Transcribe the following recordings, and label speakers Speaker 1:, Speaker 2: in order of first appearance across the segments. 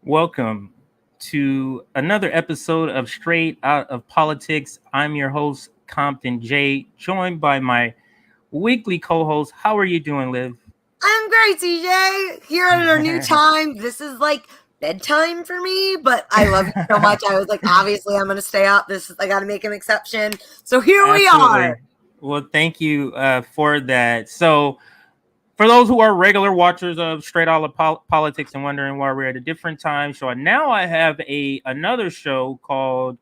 Speaker 1: Welcome to another episode of Straight Out of Politics. I'm your host, Compton J, joined by my weekly co-host. How are you doing, Liv?
Speaker 2: I'm great, CJ. Here at our new time. This is like bedtime for me, but I love you so much. I was like, obviously, I'm going to stay up. I got to make an exception. So here we are.
Speaker 1: Absolutely. Well, thank you for that. So, for those who are regular watchers of Straight Out of Politics and wondering why we're at a different time show, now I have another show called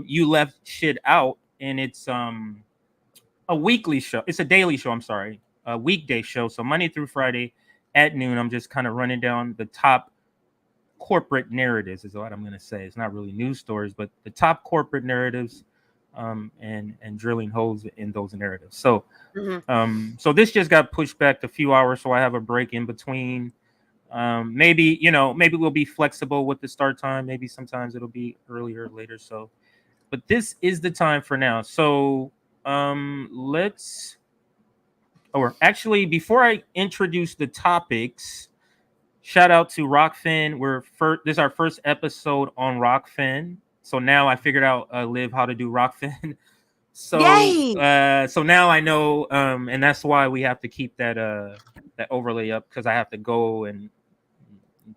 Speaker 1: "You Left Shit Out," and it's a weekly show. It's a daily show. I'm sorry, a weekday show. So Monday through Friday at noon, I'm just kind of running down the top corporate narratives. Is what I'm going to say. It's not really news stories, but the top corporate narratives, and drilling holes in those narratives. So, so this just got pushed back a few hours, so I have a break in between. Maybe we'll be flexible with the start time. Maybe sometimes it'll be earlier or later. So, but this is the time for now. So let's or actually before I introduce the topics, shout out to Rockfin. This is our first episode on Rockfin. So now I figured out Liv how to do Rockfin.
Speaker 2: Yay!
Speaker 1: So now I know, and that's why we have to keep that overlay up, because I have to go and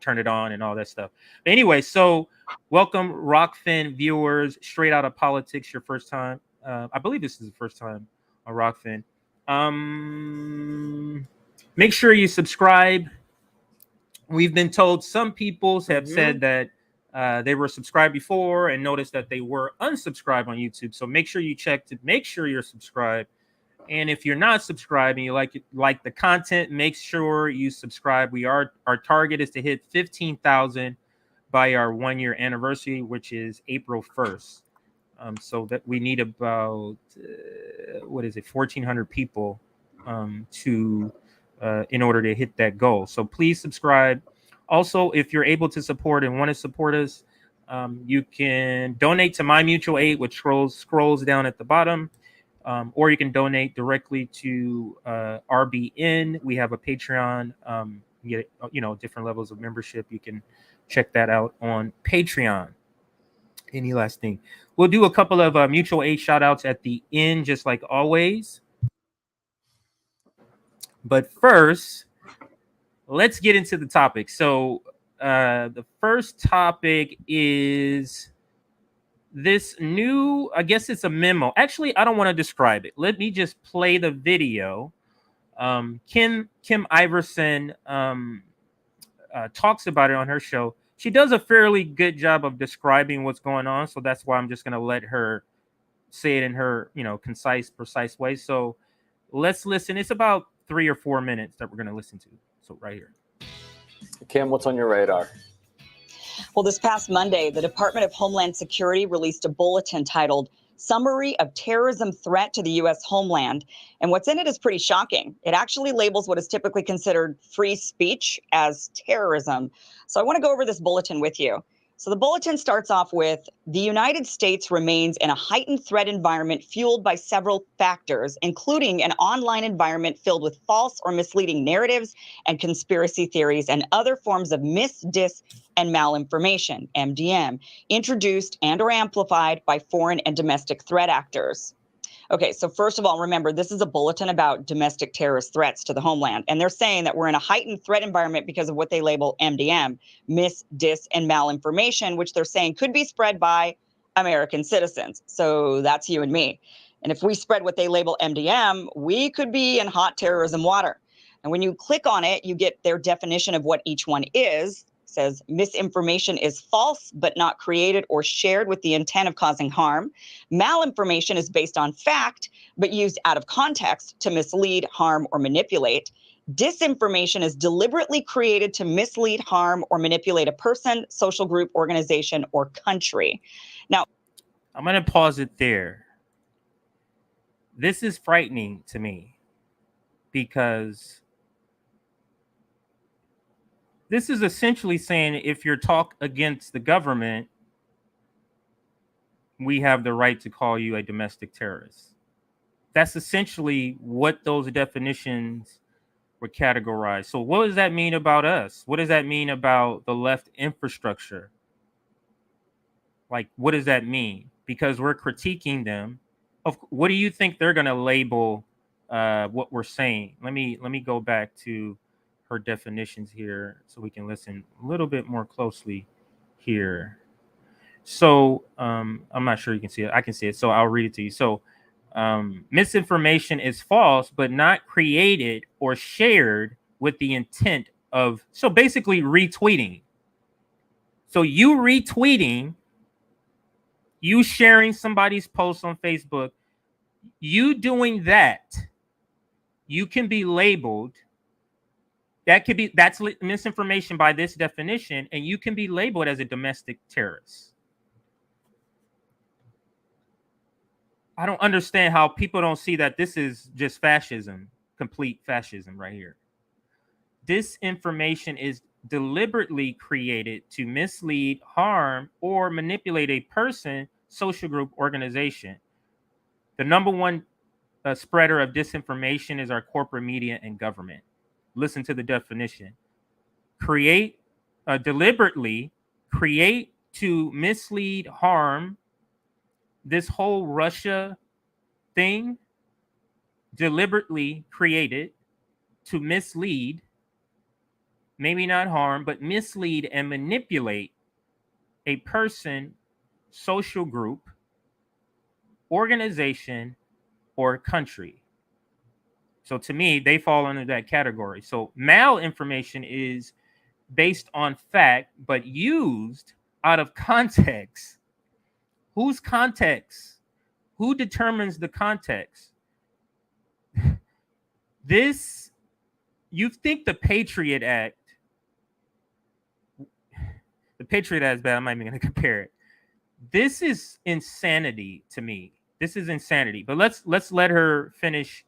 Speaker 1: turn it on and all that stuff. But anyway, so welcome Rockfin viewers, Straight Out of Politics, your first time. I believe this is the first time on Rockfin. Make sure you subscribe. We've been told some people have said that they were subscribed before and noticed that they were unsubscribed on YouTube. So make sure you check to make sure you're subscribed. And if you're not subscribed and you like the content, make sure you subscribe. Our target is to hit 15,000 by our 1 year anniversary, which is April 1st. So that we need about 1,400 people to in order to hit that goal. So please subscribe. Also, if you're able to support and want to support us, you can donate to My Mutual Aid, which scrolls down at the bottom, or you can donate directly to RBN. We have a Patreon. You get different levels of membership. You can check that out on Patreon. Any last thing? We'll do a couple of mutual aid shout outs at the end, just like always. But first, let's get into the topic. So the first topic is this new, I guess it's a memo. Actually, I don't want to describe it. Let me just play the video. Kim Iversen talks about it on her show. She does a fairly good job of describing what's going on, so that's why I'm just going to let her say it in her, concise, precise way. So let's listen. It's about 3 or 4 minutes that we're going to listen to. So right here.
Speaker 3: Kim, what's on your radar?
Speaker 4: Well, this past Monday, the Department of Homeland Security released a bulletin titled Summary of Terrorism Threat to the U.S. Homeland. And what's in it is pretty shocking. It actually labels what is typically considered free speech as terrorism. So I want to go over this bulletin with you. So the bulletin starts off with, the United States remains in a heightened threat environment fueled by several factors, including an online environment filled with false or misleading narratives and conspiracy theories and other forms of dis, and malinformation, MDM, introduced and or amplified by foreign and domestic threat actors. Okay, so first of all, remember, this is a bulletin about domestic terrorist threats to the homeland. And they're saying that we're in a heightened threat environment because of what they label MDM, dis, and malinformation, which they're saying could be spread by American citizens. So that's you and me. And if we spread what they label MDM, we could be in hot terrorism water. And when you click on it, you get their definition of what each one is. Says misinformation is false but not created or shared with the intent of causing harm. Malinformation is based on fact but used out of context to mislead, harm, or manipulate. Disinformation is deliberately created to mislead, harm, or manipulate a person, social group, organization, or country. Now,
Speaker 1: I'm going to pause it there. This is frightening to me because this is essentially saying if you talk against the government, we have the right to call you a domestic terrorist. That's essentially what those definitions were categorized. So what does that mean about us? What does that mean about the left infrastructure? Like, what does that mean? Because we're critiquing them. What do you think they're going to label what we're saying? Let me go back to her definitions here so we can listen a little bit more closely here. So I'm not sure you can see it. I can see it. So I'll read it to you. So misinformation is false, but not created or shared with the intent of, so basically retweeting. So you retweeting, you sharing somebody's post on Facebook, you doing that, you can be labeled, that's misinformation by this definition, and you can be labeled as a domestic terrorist. I don't understand how people don't see that this is just fascism, complete fascism right here. Disinformation is deliberately created to mislead, harm, or manipulate a person, social group, organization. The number one spreader of disinformation is our corporate media and government. Listen to the definition. Deliberately create to mislead, harm. This whole Russia thing, deliberately created to mislead, maybe not harm, but mislead and manipulate a person, social group, organization, or country. So to me, they fall under that category. So malinformation is based on fact, but used out of context. Whose context? Who determines the context? This, you think the Patriot Act is bad. I'm not even going to compare it. This is insanity to me. This is insanity. But let's let her finish,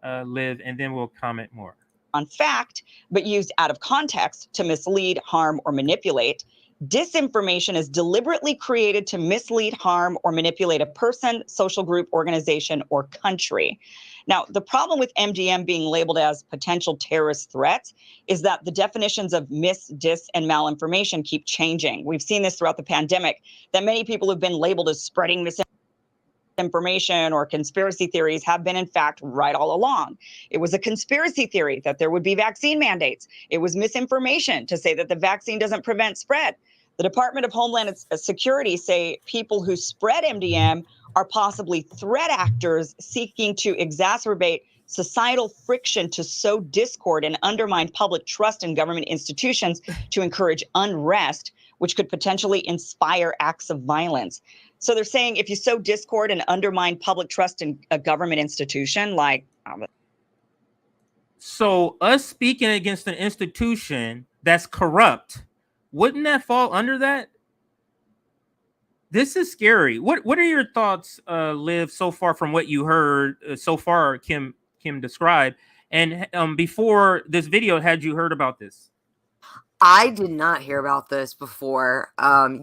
Speaker 1: Liv, and then we'll comment more.
Speaker 4: On fact, but used out of context to mislead, harm, or manipulate. Disinformation is deliberately created to mislead, harm, or manipulate a person, social group, organization, or country. Now, the problem with MDM being labeled as potential terrorist threats is that the definitions of mis, dis, and malinformation keep changing. We've seen this throughout the pandemic, that many people who've been labeled as spreading misinformation or conspiracy theories have been, in fact, right all along. It was a conspiracy theory that there would be vaccine mandates. It was misinformation to say that the vaccine doesn't prevent spread. The Department of Homeland Security say people who spread MDM are possibly threat actors seeking to exacerbate societal friction to sow discord and undermine public trust in government institutions to encourage unrest, which could potentially inspire acts of violence. So they're saying if you sow discord and undermine public trust in a government institution, like...
Speaker 1: So us speaking against an institution that's corrupt, wouldn't that fall under that? This is scary. What are your thoughts, Liv, so far from what you heard so far, Kim described? And before this video, had you heard about this?
Speaker 2: I did not hear about this before.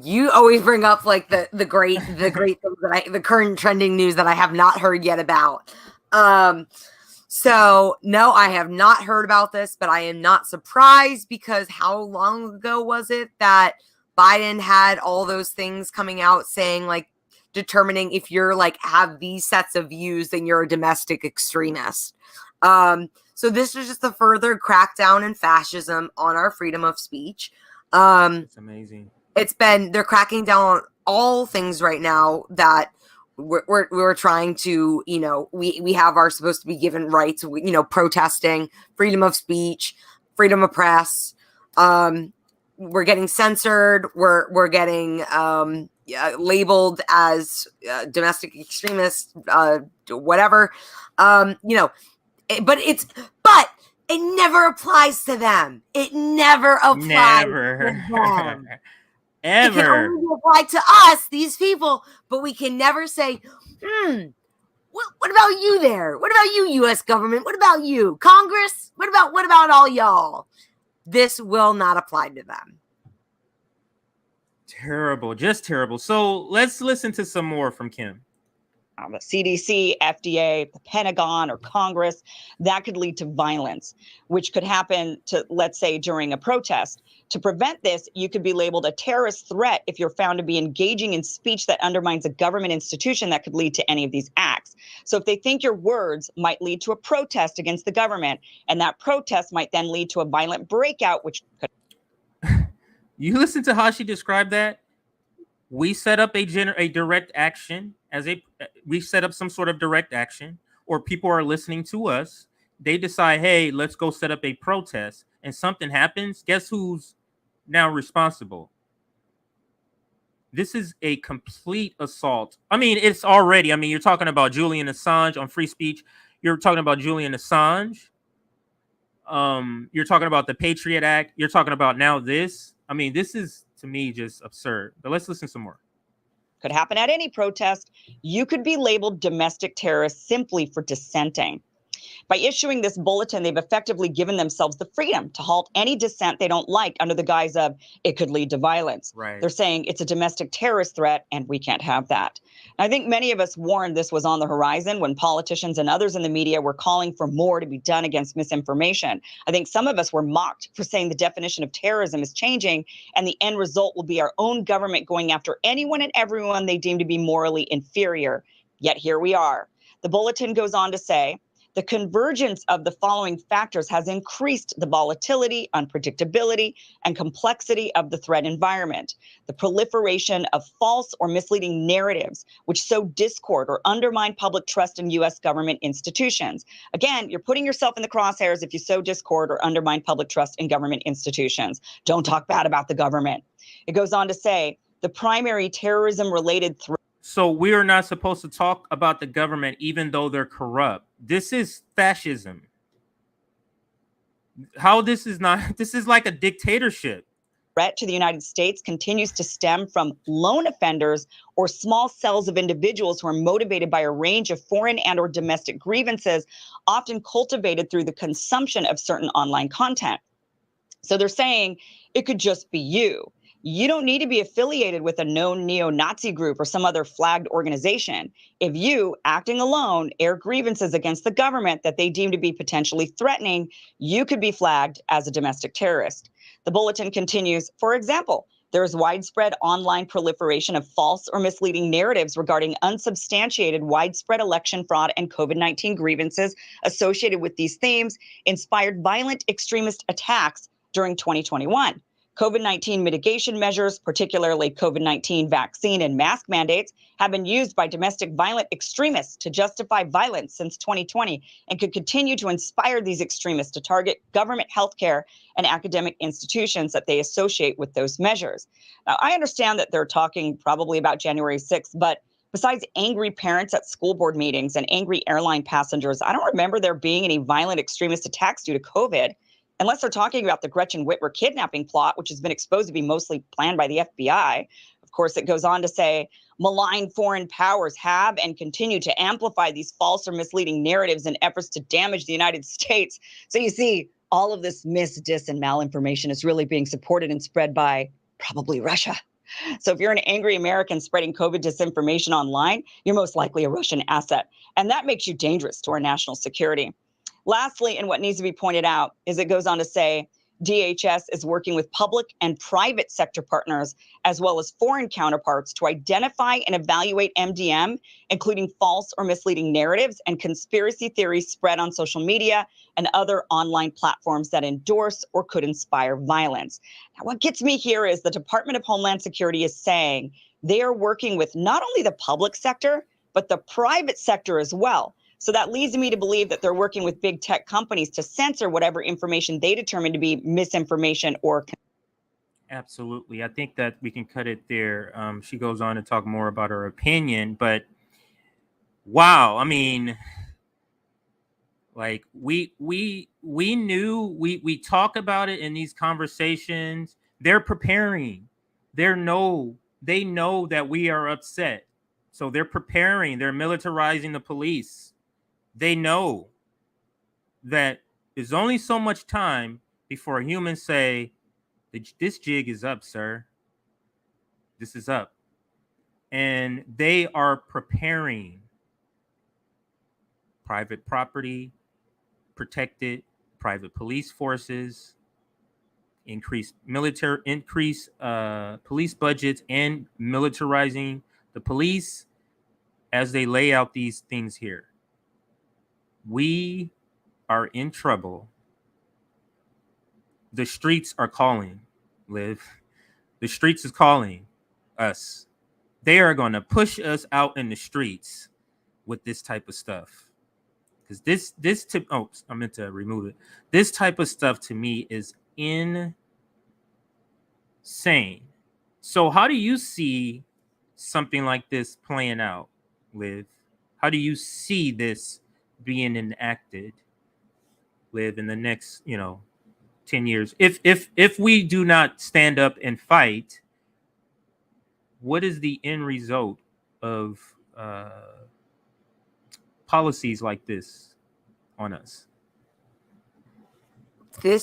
Speaker 2: You always bring up like the great things that the current trending news that I have not heard yet about. So no, I have not heard about this, but I am not surprised, because how long ago was it that Biden had all those things coming out saying, like, determining if you're like have these sets of views, then you're a domestic extremist. So this is just a further crackdown in fascism on our freedom of speech.
Speaker 1: It's amazing.
Speaker 2: They're cracking down on all things right now that we're trying to, we have our supposed to be given rights, protesting, freedom of speech, freedom of press. We're getting censored. We're getting labeled as domestic extremists, whatever. But it never applies to them. It never applies to them.
Speaker 1: Ever.
Speaker 2: It can only apply to us, these people, but we can never say, what about you there? What about you, U.S. government? What about you, Congress? What about all y'all? This will not apply to them.
Speaker 1: Terrible, just terrible. So let's listen to some more from Kim.
Speaker 4: the CDC, FDA, the Pentagon, or Congress, that could lead to violence, which could happen to, let's say, during a protest. To prevent this, you could be labeled a terrorist threat if you're found to be engaging in speech that undermines a government institution that could lead to any of these acts. So if they think your words might lead to a protest against the government, and that protest might then lead to a violent breakout, which could...
Speaker 1: You listen to how she described that? We set up a direct action we set up some sort of direct action, or people are listening to us. They decide, hey, let's go set up a protest, and something happens. Guess who's now responsible? This is a complete assault. I mean, it's already. I mean, you're talking about Julian Assange on free speech. You're talking about Julian Assange. You're talking about the Patriot Act. You're talking about now this. I mean, this is, to me, just absurd. But let's listen some more.
Speaker 4: Could happen at any protest. You could be labeled domestic terrorist simply for dissenting. By issuing this bulletin, they've effectively given themselves the freedom to halt any dissent they don't like under the guise of it could lead to violence.
Speaker 1: Right.
Speaker 4: They're saying it's a domestic terrorist threat, and we can't have that. I think many of us warned this was on the horizon when politicians and others in the media were calling for more to be done against misinformation. I think some of us were mocked for saying the definition of terrorism is changing, and the end result will be our own government going after anyone and everyone they deem to be morally inferior. Yet here we are. The bulletin goes on to say, the convergence of the following factors has increased the volatility, unpredictability, and complexity of the threat environment. The proliferation of false or misleading narratives, which sow discord or undermine public trust in U.S. government institutions. Again, you're putting yourself in the crosshairs if you sow discord or undermine public trust in government institutions. Don't talk bad about the government. It goes on to say, the primary terrorism-related threat.
Speaker 1: So we are not supposed to talk about the government even though they're corrupt. This is fascism. How this is not, this is like a dictatorship.
Speaker 4: Threat to the United States continues to stem from lone offenders or small cells of individuals who are motivated by a range of foreign and or domestic grievances, often cultivated through the consumption of certain online content. So they're saying it could just be you. You don't need to be affiliated with a known neo-Nazi group or some other flagged organization. If you, acting alone, air grievances against the government that they deem to be potentially threatening, you could be flagged as a domestic terrorist. The bulletin continues, for example, there is widespread online proliferation of false or misleading narratives regarding unsubstantiated widespread election fraud and COVID-19 grievances associated with these themes, inspired violent extremist attacks during 2021. COVID-19 mitigation measures, particularly COVID-19 vaccine and mask mandates, have been used by domestic violent extremists to justify violence since 2020 and could continue to inspire these extremists to target government healthcare and academic institutions that they associate with those measures. Now, I understand that they're talking probably about January 6th, but besides angry parents at school board meetings and angry airline passengers, I don't remember there being any violent extremist attacks due to COVID. Unless they're talking about the Gretchen Whitmer kidnapping plot, which has been exposed to be mostly planned by the FBI. Of course, it goes on to say, malign foreign powers have and continue to amplify these false or misleading narratives in efforts to damage the United States. So you see, all of this dis, and malinformation is really being supported and spread by probably Russia. So if you're an angry American spreading COVID disinformation online, you're most likely a Russian asset. And that makes you dangerous to our national security. Lastly, and what needs to be pointed out is it goes on to say, DHS is working with public and private sector partners, as well as foreign counterparts, to identify and evaluate MDM, including false or misleading narratives and conspiracy theories spread on social media and other online platforms that endorse or could inspire violence. Now, what gets me here is the Department of Homeland Security is saying they are working with not only the public sector, but the private sector as well. So that leads me to believe that they're working with big tech companies to censor whatever information they determine to be misinformation or.
Speaker 1: Absolutely. I think that we can cut it there. She goes on to talk more about her opinion, but wow. I mean, like we knew, we talk about it in these conversations. They're preparing. They know that we are upset. So they're preparing. They're militarizing the police. They know that there's only so much time before humans say, this jig is up, sir. This is up. And they are preparing. private property protected, private police forces, increase police budgets, and militarizing the police as they lay out these things here. We are in trouble. The streets are calling, Liv. The streets is calling us. They are going to push us out in the streets with this type of stuff. Because I meant to remove it. This type of stuff to me is insane. So how do you see something like this playing out, Liv? How do you see this being enacted, Liv, in the next, 10 years? If we do not stand up and fight, what is the end result of policies like this on us?
Speaker 2: I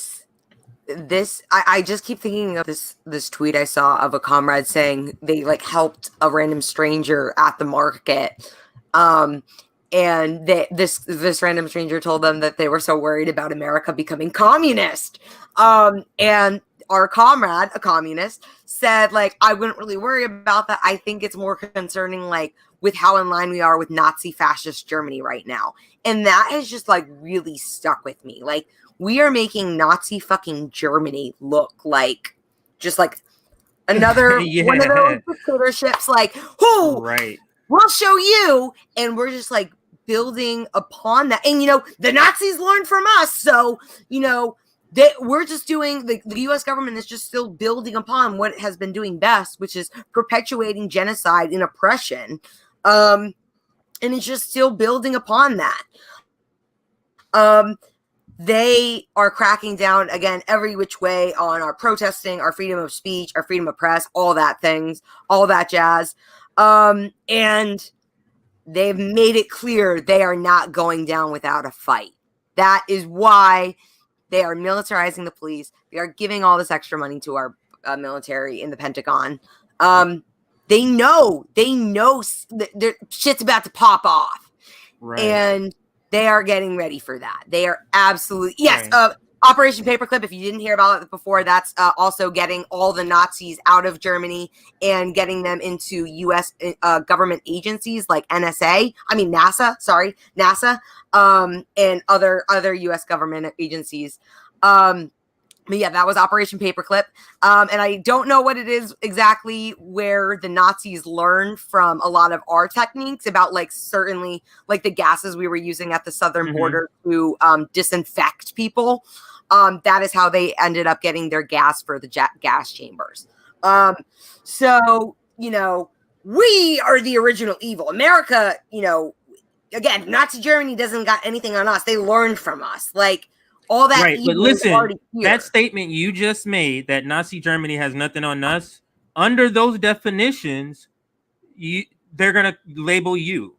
Speaker 2: just keep thinking of this tweet I saw of a comrade saying they like helped a random stranger at the market, and this random stranger told them that they were so worried about America becoming communist, and our comrade, a communist, said like, I wouldn't really worry about that. I think it's more concerning like with how in line we are with Nazi fascist Germany right now, and that has just like really stuck with me. Like, we are making Nazi fucking Germany look like just like another one of those dictatorships, like, who
Speaker 1: right,
Speaker 2: we'll show you. And we're just like building upon that. And, the Nazis learned from us. So, we're just doing, the U.S. government is just still building upon what it has been doing best, which is perpetuating genocide and oppression. And it's just still building upon that. They are cracking down again every which way on our protesting, our freedom of speech, our freedom of press, all that jazz. And they've made it clear they are not going down without a fight. That is why they are militarizing the police. They are giving all this extra money to our military in the Pentagon. They know their shit's about to pop off.
Speaker 1: right,
Speaker 2: and they are getting ready for that. They are absolutely, yes.
Speaker 1: Right.
Speaker 2: Operation Paperclip, if you didn't hear about it before, that's also getting all the Nazis out of Germany and getting them into U.S. Government agencies like NASA, and other U.S. government agencies. But yeah, that was Operation Paperclip. And I don't know what it is exactly where the Nazis learned from a lot of our techniques about like certainly like the gases we were using at the southern border to disinfect people. That is how they ended up getting their gas for the gas chambers. So, we are the original evil. America, again, Nazi Germany doesn't got anything on us. They learned from us. Like, all that,
Speaker 1: right, but listen,
Speaker 2: here.
Speaker 1: That statement you just made that Nazi Germany has nothing on us, under those definitions, they're gonna label you.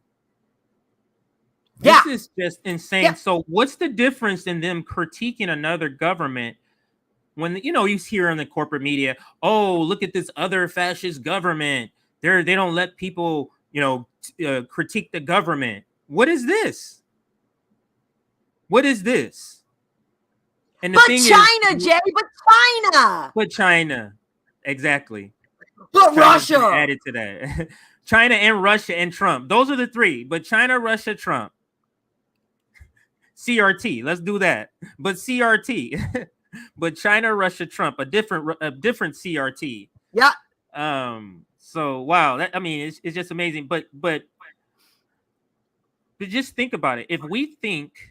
Speaker 1: This is just insane. Yeah. So what's the difference in them critiquing another government when you hear in the corporate media, oh, look at this other fascist government. They don't let people critique the government. What is this? What is this? And the thing
Speaker 2: China, Jay,
Speaker 1: but China, exactly.
Speaker 2: But
Speaker 1: China's
Speaker 2: Russia
Speaker 1: added to that. China and Russia and Trump. Those are the three. But China, Russia, Trump. CRT. Let's do that. But CRT. But China, Russia, Trump. A different CRT.
Speaker 2: Yeah.
Speaker 1: So wow. It's just amazing. But just think about it. If we think.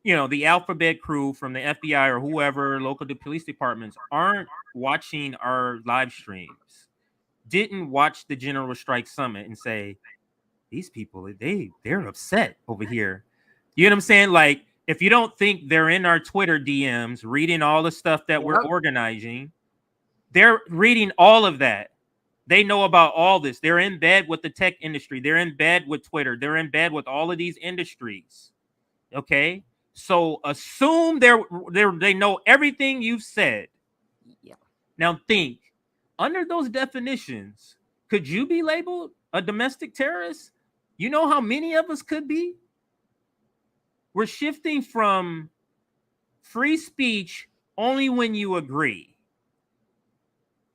Speaker 1: The alphabet crew from the FBI or whoever, local police departments aren't watching our live streams, didn't watch the General Strike Summit and say, these people, they're upset over here. You know what I'm saying? Like, if you don't think they're in our Twitter DMs, reading all the stuff that we're organizing, they're reading all of that. They know about all this. They're in bed with the tech industry. They're in bed with Twitter. They're in bed with all of these industries. Okay? So assume they know everything you've said.
Speaker 2: Yeah.
Speaker 1: Now think, under those definitions, could you be labeled a domestic terrorist? You know how many of us could be? We're shifting from free speech only when you agree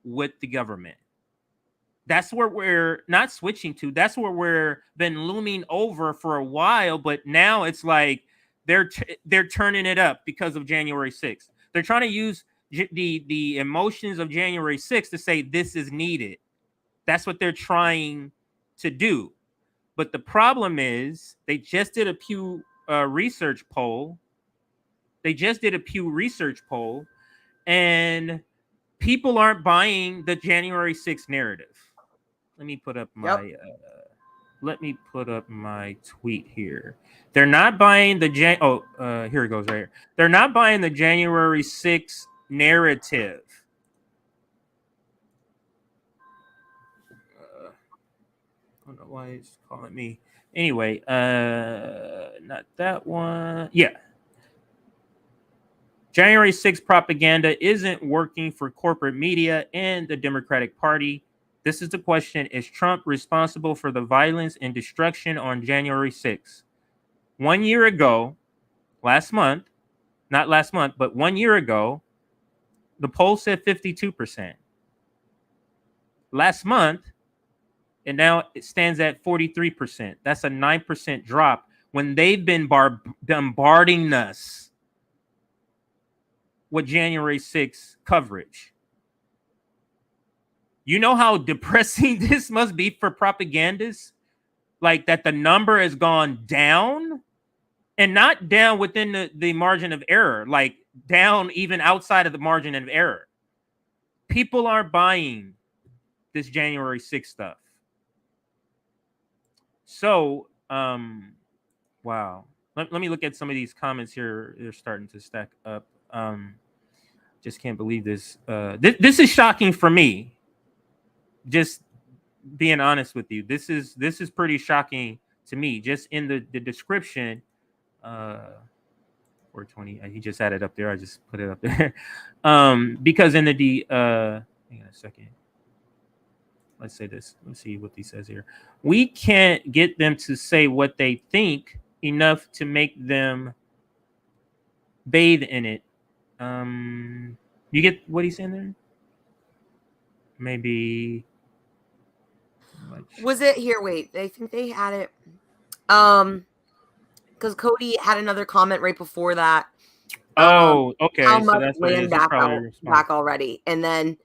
Speaker 1: with the government. That's where we're not switching to. That's where we're been looming over for a while, but now it's like they're turning it up because of January 6th. They're trying to use the emotions of January 6th to say this is needed. That's what they're trying to do. But the problem is they just did a Pew research poll. And people aren't buying the January 6th narrative. Let me put up my tweet here. They're not buying the here it goes right here. They're not buying the January 6th narrative. I don't know why it's calling me. Anyway, not that one. Yeah. January 6th propaganda isn't working for corporate media and the Democratic Party. This is the question. Is Trump responsible for the violence and destruction on January 6th? 1 year ago, not last month, but 1 year ago, the poll said 52%. Last month, and now it stands at 43%. That's a 9% drop when they've been bombarding us with January 6th coverage. You know how depressing this must be for propagandists? Like that the number has gone down, and not down within the margin of error, like down even outside of the margin of error. People aren't buying this January 6th stuff. So, wow. Let me look at some of these comments here. They're starting to stack up. Just can't believe this. This is shocking for me. Just being honest with you, this is pretty shocking to me. Just in the description, 420. He just had it up there. I just put it up there. Because in the hang on a second. Let's say this. Let's see what he says here. We can't get them to say what they think enough to make them bathe in it. You get what he's saying there? Maybe.
Speaker 2: Was it here? Wait, I think they had it. Because Cody had another comment right before that.
Speaker 1: Oh, okay.
Speaker 2: How
Speaker 1: so
Speaker 2: much
Speaker 1: that's what it
Speaker 2: land
Speaker 1: is.
Speaker 2: back already, and then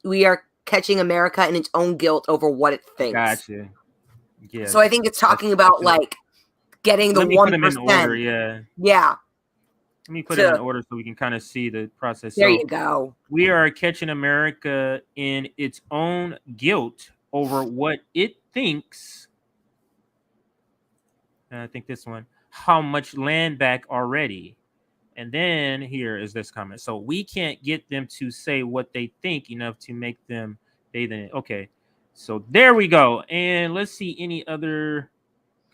Speaker 2: we are catching America in its own guilt over what it thinks.
Speaker 1: Gotcha. Yeah.
Speaker 2: So I think it's talking about like getting the 1%.
Speaker 1: Let me put them in order. Yeah.
Speaker 2: Yeah.
Speaker 1: Let me put it in order so we can kind of see the process.
Speaker 2: There you go.
Speaker 1: We are catching America in its own guilt over what it thinks. And I think this one, how much land back already. And then here is this comment. So we can't get them to say what they think enough to make them bathe in it. Okay. So there we go. And let's see any other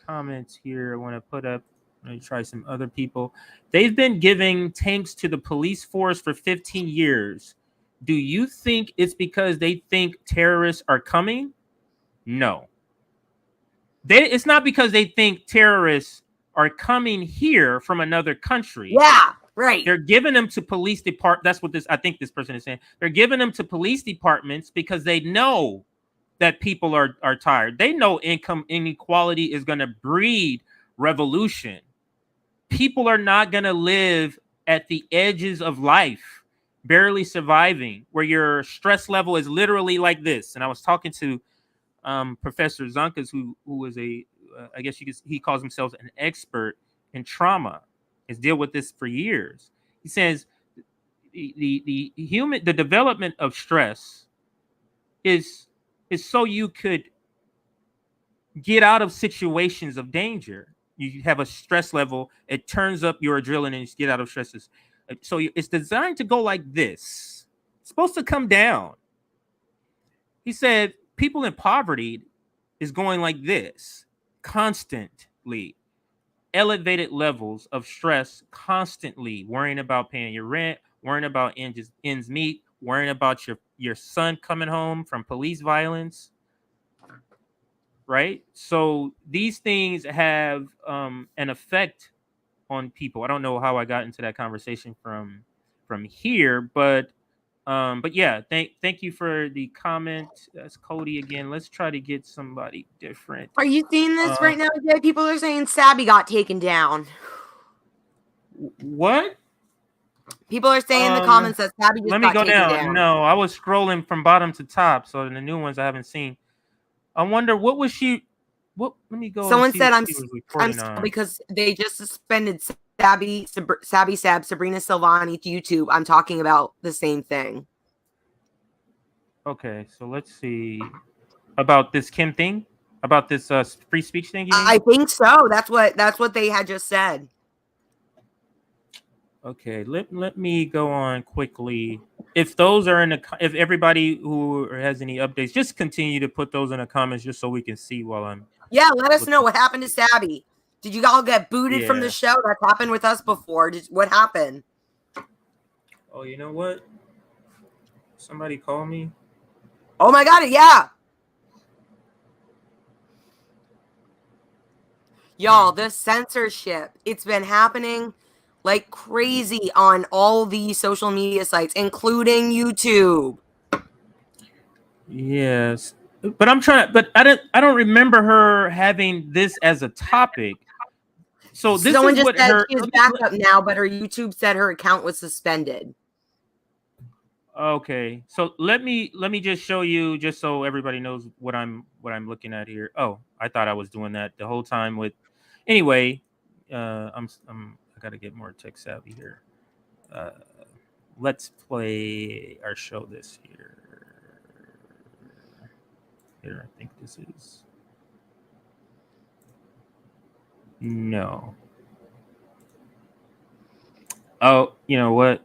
Speaker 1: comments here I want to put up. Let me try some other people. They've been giving tanks to the police force for 15 years. Do you think it's because they think terrorists are coming? No. It's not because they think terrorists are coming here from another country.
Speaker 2: Yeah, right.
Speaker 1: They're giving them to police department. That's what I think this person is saying. They're giving them to police departments because they know that people are tired. They know income inequality is going to breed revolution. People are not going to live at the edges of life, barely surviving, where your stress level is literally like this. And I was talking to Professor Zonkas, who is I guess he calls himself an expert in trauma, has dealt with this for years. He says the development of stress is so you could get out of situations of danger. You have a stress level, it turns up your adrenaline and you get out of stresses. So it's designed to go like this. It's supposed to come down. He said people in poverty is going like this constantly. Elevated levels of stress, constantly worrying about paying your rent, worrying about ends meet, worrying about your son coming home from police violence. right? So these things have an effect on people. I don't know how I got into that conversation from here, but yeah, thank you for the comment. That's Cody again. Let's try to get somebody different.
Speaker 2: Are you seeing this right now, Jay? People are saying Sabby got taken down.
Speaker 1: What?
Speaker 2: People are saying in the comments that Sabby just
Speaker 1: let me
Speaker 2: got
Speaker 1: go
Speaker 2: taken
Speaker 1: down. No, I was scrolling from bottom to top, so the new ones I haven't seen. I wonder what was she. What? Let me go.
Speaker 2: Someone
Speaker 1: and see
Speaker 2: said
Speaker 1: what she was reporting
Speaker 2: I'm
Speaker 1: on.
Speaker 2: because they just suspended Sabrina Silvani to YouTube. I'm talking about the same thing.
Speaker 1: Okay, so let's see about this Kim thing, about this free speech thing. You mean?
Speaker 2: I think so. That's what they had just said.
Speaker 1: Okay, let me go on quickly. If those are in the, if everybody who has any updates, just continue to put those in the comments, just so we can see while I'm.
Speaker 2: Yeah, let us know what happened to Sabby. Did you all get booted from the
Speaker 1: Yeah.
Speaker 2: show? That's happened with us before. What happened?
Speaker 1: Oh, you know what? Somebody call me.
Speaker 2: Oh my god, yeah. Y'all, this censorship, it's been happening like crazy on all these social media sites, including YouTube.
Speaker 1: Yes, but I'm trying. But I don't remember her having this as a topic. So this
Speaker 2: Someone
Speaker 1: is
Speaker 2: just
Speaker 1: what
Speaker 2: said
Speaker 1: her.
Speaker 2: she's back up now, but her YouTube said her account was suspended.
Speaker 1: Okay, so let me just show you, just so everybody knows what I'm looking at here. Oh, I thought I was doing that the whole time. With anyway, I gotta get more tech savvy here. Let's play our show this here. Here, I think this is. No. Oh, you know what?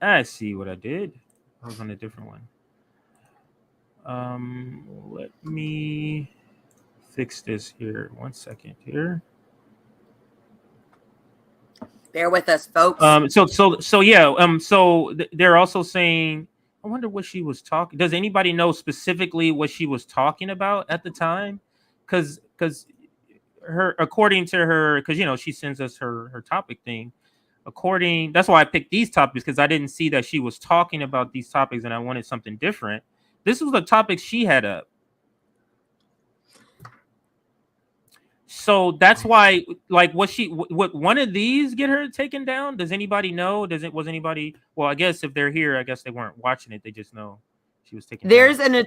Speaker 1: I see what I did. I was on a different one. Let me fix this here. 1 second here.
Speaker 2: Bear with us, folks.
Speaker 1: So yeah. They're also saying. I wonder what she was talking. Does anybody know specifically what she was talking about at the time? Because her, according to her, because she sends us her topic thing. That's why I picked these topics, because I didn't see that she was talking about these topics and I wanted something different. This was the topic she had up. So that's why, like, what one of these get her taken down? Does anybody know? Was anybody? Well, I guess if they're here, I guess they weren't watching it. They just know she was taken
Speaker 2: There's
Speaker 1: down.
Speaker 2: a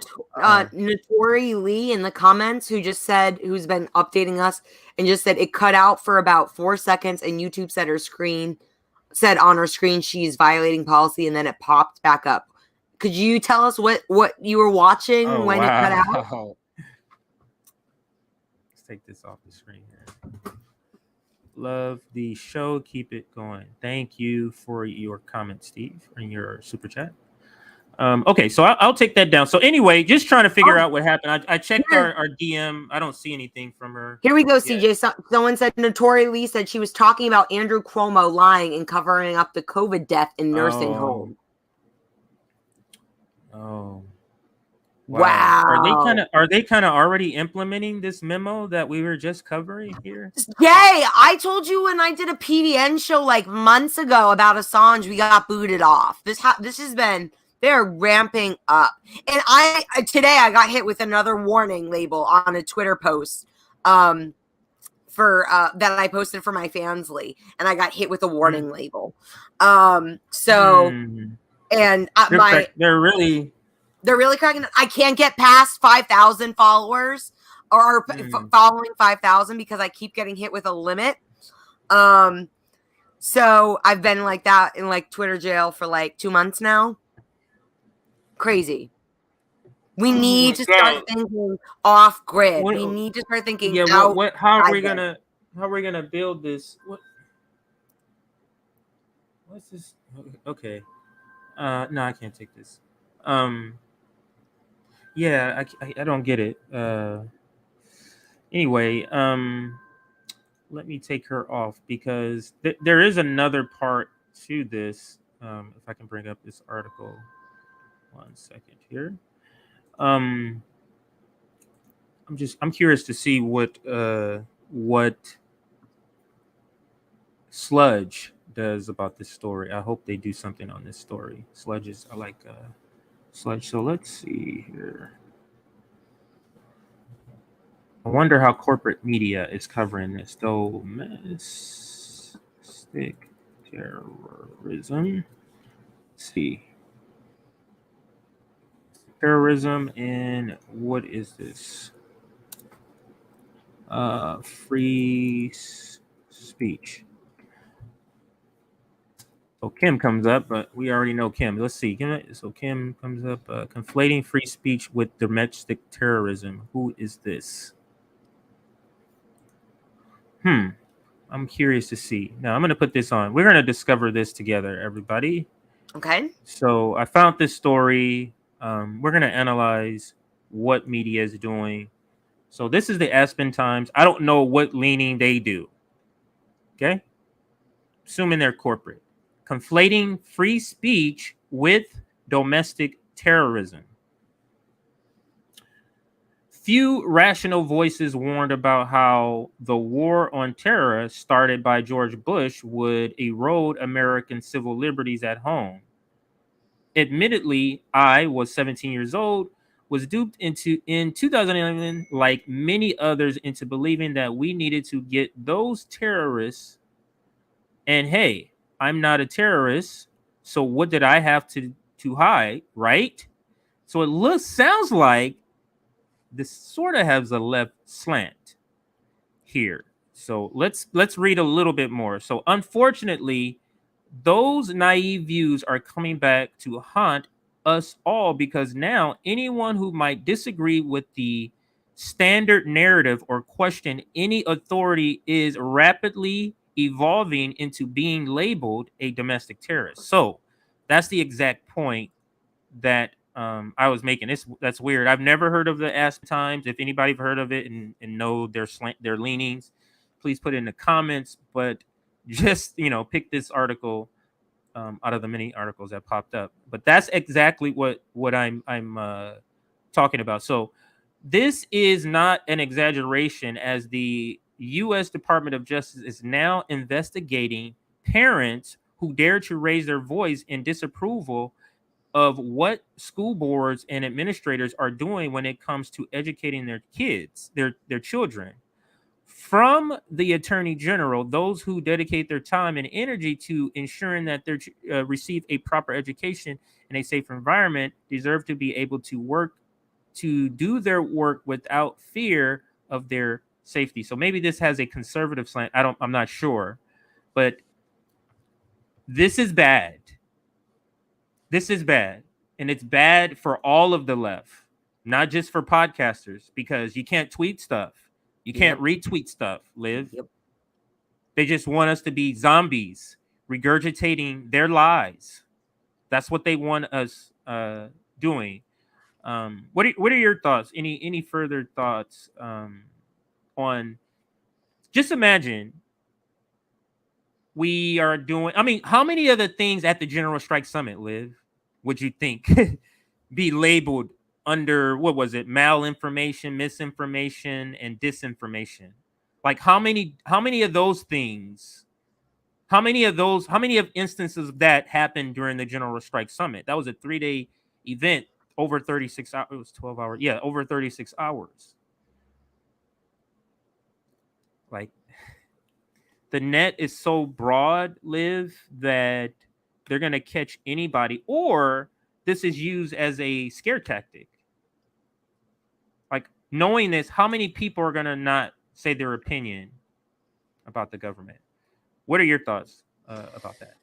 Speaker 2: Notori Lee in the comments who's been updating us and just said it cut out for about 4 seconds and YouTube said on her screen she's violating policy, and then it popped back up. Could you tell us what you were watching when it cut out?
Speaker 1: Let's take this off the screen here. Love the show. Keep it going. Thank you for your comment, Steve, and your super chat. Okay, so I'll take that down. So anyway, just trying to figure out what happened. I checked our DM. I don't see anything from her.
Speaker 2: Here we go, CJ. Someone said Notori Lee said she was talking about Andrew Cuomo lying and covering up the COVID death in nursing home.
Speaker 1: Oh.
Speaker 2: Wow.
Speaker 1: Are they kind of already implementing this memo that we were just covering here?
Speaker 2: Yay! I told you when I did a PDN show like months ago about Assange, we got booted off. This has been, they're ramping up. And today I got hit with another warning label on a Twitter post for that I posted for my Fansly, and I got hit with a warning label. And they're really cracking. I can't get past 5,000 followers or following 5,000 because I keep getting hit with a limit. So I've been like that in like Twitter jail for like 2 months now. Crazy. We need to start thinking off grid. We need to start thinking out.
Speaker 1: How are we gonna build this? What's this? Okay. No, I can't take this. Yeah, I don't get it. Anyway, let me take her off because there is another part to this. If I can bring up this article, 1 second here. I'm curious to see what Sludge does about this story. I hope they do something on this story. Sludge is I like Sludge. So let's see here. I wonder how corporate media is covering this. Domestic terrorism. Let's see. Terrorism and what is this? Free speech. So Kim comes up, but we already know Kim. Let's see. So Kim comes up, conflating free speech with domestic terrorism. Who is this? I'm curious to see. Now I'm going to put this on. We're going to discover this together, everybody.
Speaker 2: Okay.
Speaker 1: So I found this story. We're going to analyze what media is doing. So this is the Aspen Times. I don't know what leaning they do. Okay. Assuming they're corporate. Conflating free speech with domestic terrorism. Few rational voices warned about how the war on terror started by George Bush would erode American civil liberties at home. Admittedly, I was 17 years old, was duped in 2011, like many others, into believing that we needed to get those terrorists. And hey, I'm not a terrorist, so what did I have to hide, right? So it sounds like this sort of has a left slant here. So let's read a little bit more. So unfortunately, those naive views are coming back to haunt us all, because now anyone who might disagree with the standard narrative or question any authority is rapidly evolving into being labeled a domestic terrorist. So that's the exact point that I was making. That's weird. I've never heard of the Aspen Times. If anybody have heard of it and know their leanings, please put it in the comments. But just pick this article out of the many articles that popped up. But that's exactly what I'm talking about. So this is not an exaggeration, as the U.S. Department of Justice is now investigating parents who dare to raise their voice in disapproval of what school boards and administrators are doing when it comes to educating their kids, their children. From the Attorney General, those who dedicate their time and energy to ensuring that they receive a proper education in a safe environment deserve to be able to do their work without fear of their safety. So maybe this has a conservative slant. I'm not sure, but this is bad. This is bad, and it's bad for all of the left, not just for podcasters, because you can't tweet stuff. You can't retweet stuff, Liv.
Speaker 2: Yep.
Speaker 1: They just want us to be zombies, regurgitating their lies. That's what they want us doing. What are your thoughts? Any further thoughts on? Just imagine we are doing. I mean, how many of the things at the General Strike Summit, Liv, would you think be labeled under, what was it, malinformation, misinformation, and disinformation? Like how many of those things? How many of instances of that happened during the General Strike Summit? That was a 3-day event, over 36 hours. It was 12 hours. Yeah, over 36 hours. Like, the net is so broad, Liv, that they're going to catch anybody, or this is used as a scare tactic. Like, knowing this, how many people are going to not say their opinion about the government? What are your thoughts about that?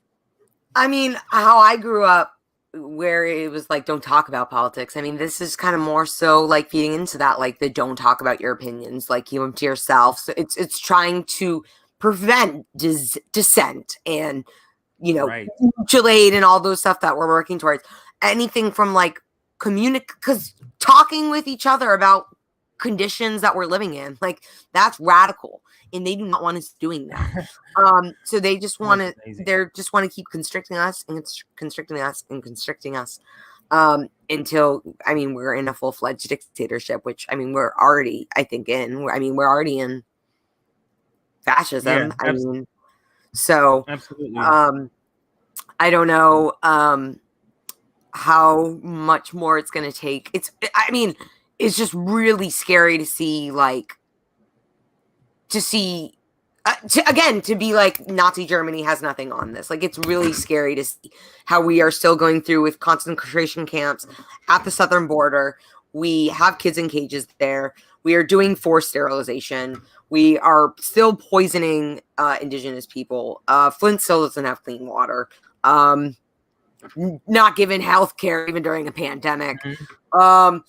Speaker 2: I mean, how I grew up, where it was like, don't talk about politics. I mean, this is kind of more so like feeding into that, like the don't talk about your opinions, like keep them to yourself. So it's trying to prevent dissent and, mutualate and all those stuff that we're working towards. Anything from like because talking with each other about conditions that we're living in, like that's radical, and they do not want us doing that. So they just want to, just want to keep constricting us and constricting us and constricting us. until, I mean, we're in a full-fledged dictatorship, which, I mean, we're already, I think, we're already in fascism.
Speaker 1: Yeah,
Speaker 2: I mean, so,
Speaker 1: absolutely.
Speaker 2: I don't know, how much more it's going to take. I mean, it's just really scary to see, like, to be like Nazi Germany has nothing on this. Like, it's really scary to see how we are still going through with concentration camps at the southern border. We have kids in cages there. We are doing forced sterilization. We are still poisoning indigenous people. Flint still doesn't have clean water. Not given health care even during a pandemic.
Speaker 1: Mhm.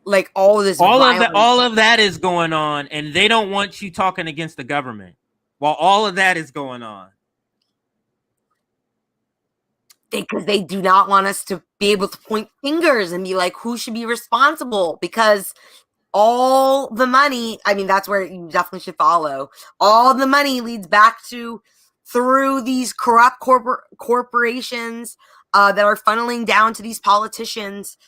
Speaker 2: Like, all of this violence.
Speaker 1: All of that is going on, and they don't want you talking against the government while all of that is going on.
Speaker 2: Because they do not want us to be able to point fingers and be like, who should be responsible? Because all the money, I mean, that's where you definitely should follow. All the money leads back to through these corrupt corporations that are funneling down to these politicians.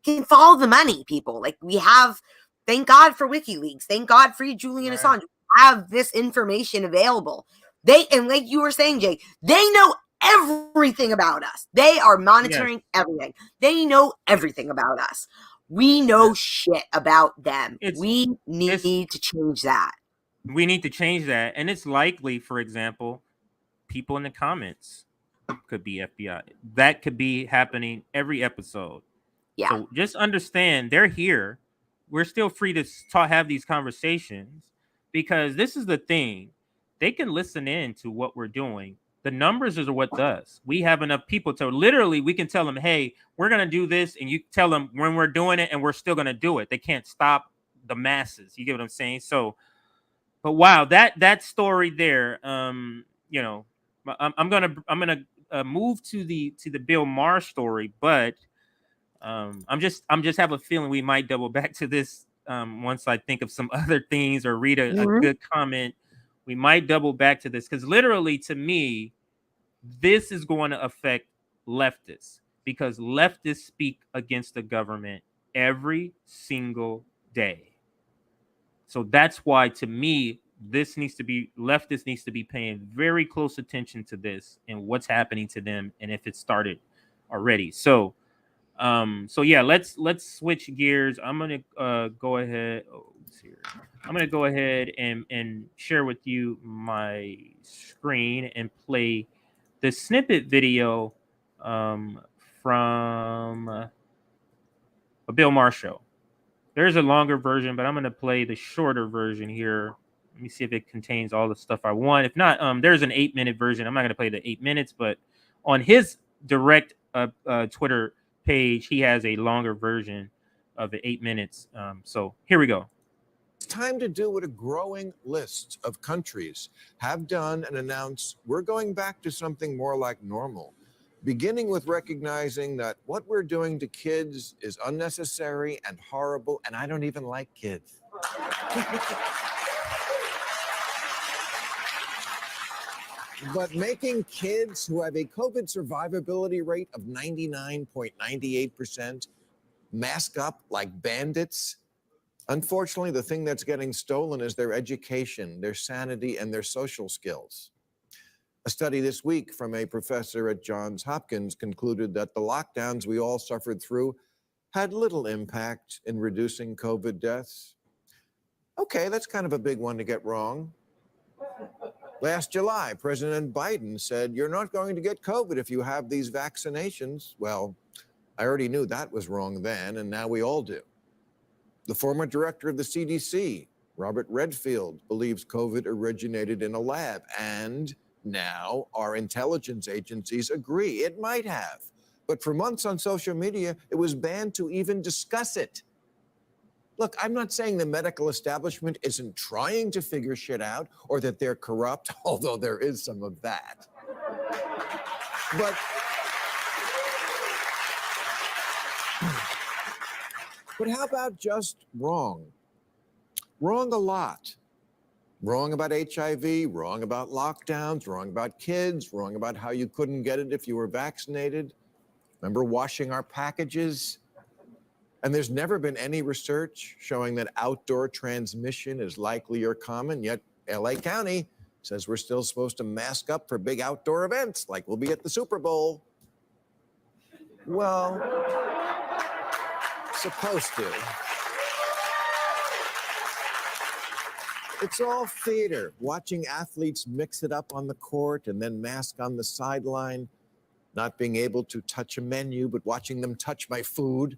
Speaker 2: You can follow the money, people. Like, we have, thank God for WikiLeaks. Thank God for Julian Assange. We have this information available. And like you were saying, Jay, they know everything about us. They are monitoring everything. They know everything about us. We know shit about them. We need to change that.
Speaker 1: We need to change that. And it's likely, for example, people in the comments could be FBI. That could be happening every episode.
Speaker 2: Yeah.
Speaker 1: So just understand they're here. We're still free to have these conversations, because this is the thing. They can listen in to what we're doing. The numbers is what does. We have enough people to literally, we can tell them, hey, we're going to do this. And you tell them when we're doing it, and we're still going to do it. They can't stop the masses. You get what I'm saying? So, but wow, that story there, you know, I'm going to move to the Bill Maher story, but I'm just have a feeling we might double back to this once I think of some other things or read a good comment. We might double back to this, because literally, to me, this is going to affect leftists, because leftists speak against the government every single day. So that's why, to me, leftists needs to be paying very close attention to this and what's happening to them, and if it started already. So yeah, let's switch gears. I'm gonna go ahead. Oh, it's here. I'm gonna go ahead and share with you my screen and play the snippet video from a Bill Maher show. There's a longer version, but I'm gonna play the shorter version here. Let me see if it contains all the stuff I want. If not, there's an 8-minute version. I'm not gonna play the 8 minutes, but on his direct Twitter page, he has a longer version of the 8 minutes. So here we go.
Speaker 5: It's time to do what a growing list of countries have done and announced we're going back to something more like normal, beginning with recognizing that what we're doing to kids is unnecessary and horrible, and I don't even like kids. But making kids who have a COVID survivability rate of 99.98% mask up like bandits. Unfortunately, the thing that's getting stolen is their education, their sanity, and their social skills. A study this week from a professor at Johns Hopkins concluded that the lockdowns we all suffered through had little impact in reducing COVID deaths. Okay, that's kind of a big one to get wrong. Last July, President Biden said, you're not going to get COVID if you have these vaccinations. Well, I already knew that was wrong then, and now we all do. The former director of the CDC, Robert Redfield, believes COVID originated in a lab, and now our intelligence agencies agree it might have. But for months on social media, it was banned to even discuss it. Look, I'm not saying the medical establishment isn't trying to figure shit out or that they're corrupt, although there is some of that. But how about just wrong? Wrong a lot. Wrong about HIV, wrong about lockdowns, wrong about kids, wrong about how you couldn't get it if you were vaccinated. Remember washing our packages? And there's never been any research showing that outdoor transmission is likely or common, yet LA County says we're still supposed to mask up for big outdoor events, like we'll be at the Super Bowl. Well, supposed to. It's all theater, watching athletes mix it up on the court and then mask on the sideline, not being able to touch a menu, but watching them touch my food.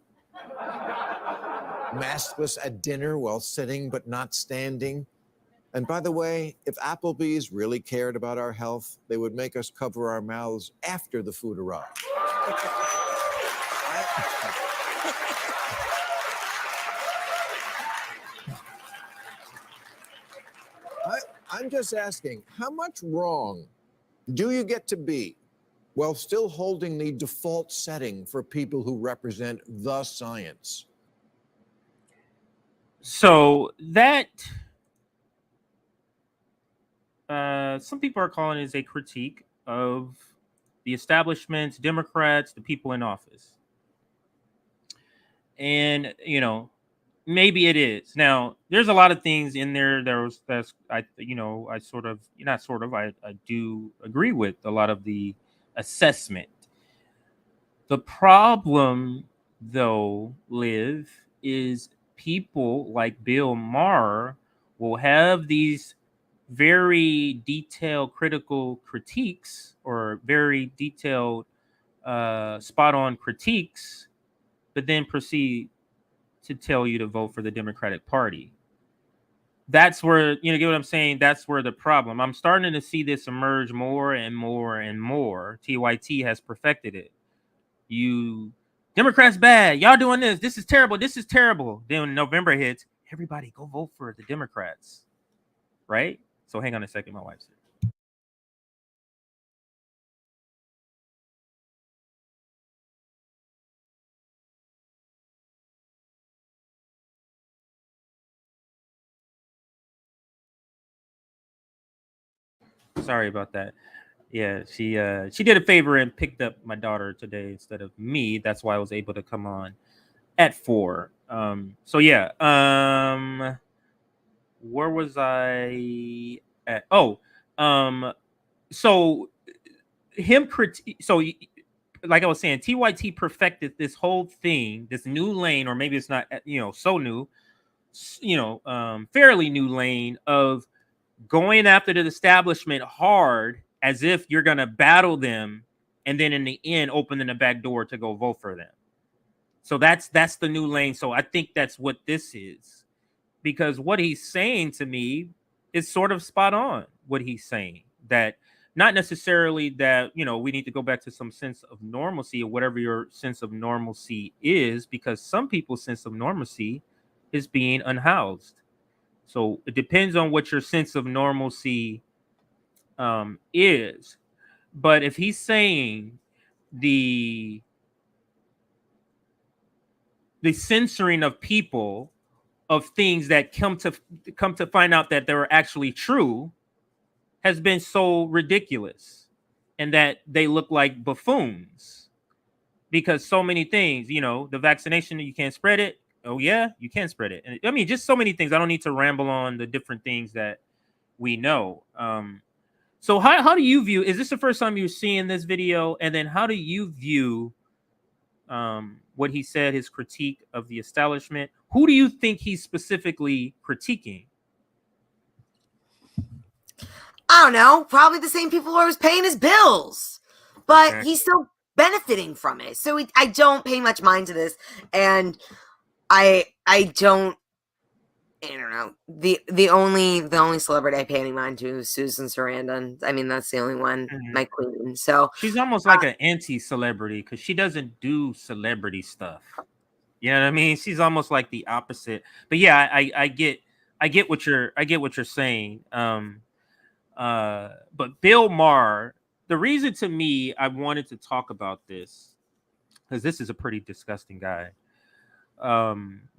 Speaker 5: Maskless at dinner while sitting but not standing. And by the way, if Applebee's really cared about our health, they would make us cover our mouths after the food arrived. I'm just asking, how much wrong do you get to be while still holding the default setting for people who represent the science?
Speaker 1: So that some people are calling it a critique of the establishments, Democrats, the people in office. And, you know, maybe it is. Now, there's a lot of things in there I do agree with a lot of the assessment. The problem, though, Liv, is people like Bill Maher will have these very detailed critical critiques or very detailed spot on critiques, but then proceed to tell you to vote for the Democratic Party. That's where, you know, get what I'm saying? That's where the problem. I'm starting to see this emerge more and more and more. TYT has perfected it. You Democrats bad. Y'all doing this. This is terrible. This is terrible. Then when November hits, everybody go vote for the Democrats. Right? So hang on a second, my wife's here. Sorry about that. Yeah, she did a favor and picked up my daughter today instead of me. That's why I was able to come on at 4. So yeah. Where was I at? Oh, so him so like I was saying, TYT perfected this whole thing, this new lane, or maybe it's not, you know, so new, you know, fairly new lane of going after the establishment hard as if you're going to battle them, and then in the end opening the back door to go vote for them. So that's the new lane. So I think that's what this is, because what he's saying to me is sort of spot on. What he's saying, that not necessarily that, you know, we need to go back to some sense of normalcy or whatever your sense of normalcy is, because some people's sense of normalcy is being unhoused. So it depends on what your sense of normalcy is. But if he's saying the censoring of people of things that come to find out that they were actually true has been so ridiculous, and that they look like buffoons, because so many things, you know, the vaccination, you can't spread it. Oh yeah, you can spread it. And I mean, just so many things. I don't need to ramble on the different things that we know. So how do you view, is this the first time you're seeing this video? And then how do you view what he said, his critique of the establishment? Who do you think he's specifically critiquing?
Speaker 2: I don't know. Probably the same people who are paying his bills, but
Speaker 1: Okay.
Speaker 2: he's still benefiting from it. So I don't pay much mind to this, and I don't know. The only celebrity I pay any mind to is Susan Sarandon. I mean, that's the only one, my queen. So
Speaker 1: she's almost like an anti-celebrity, because she doesn't do celebrity stuff. You know what I mean? She's almost like the opposite. But yeah, I get what you're saying. But Bill Maher, the reason to me I wanted to talk about this, because this is a pretty disgusting guy.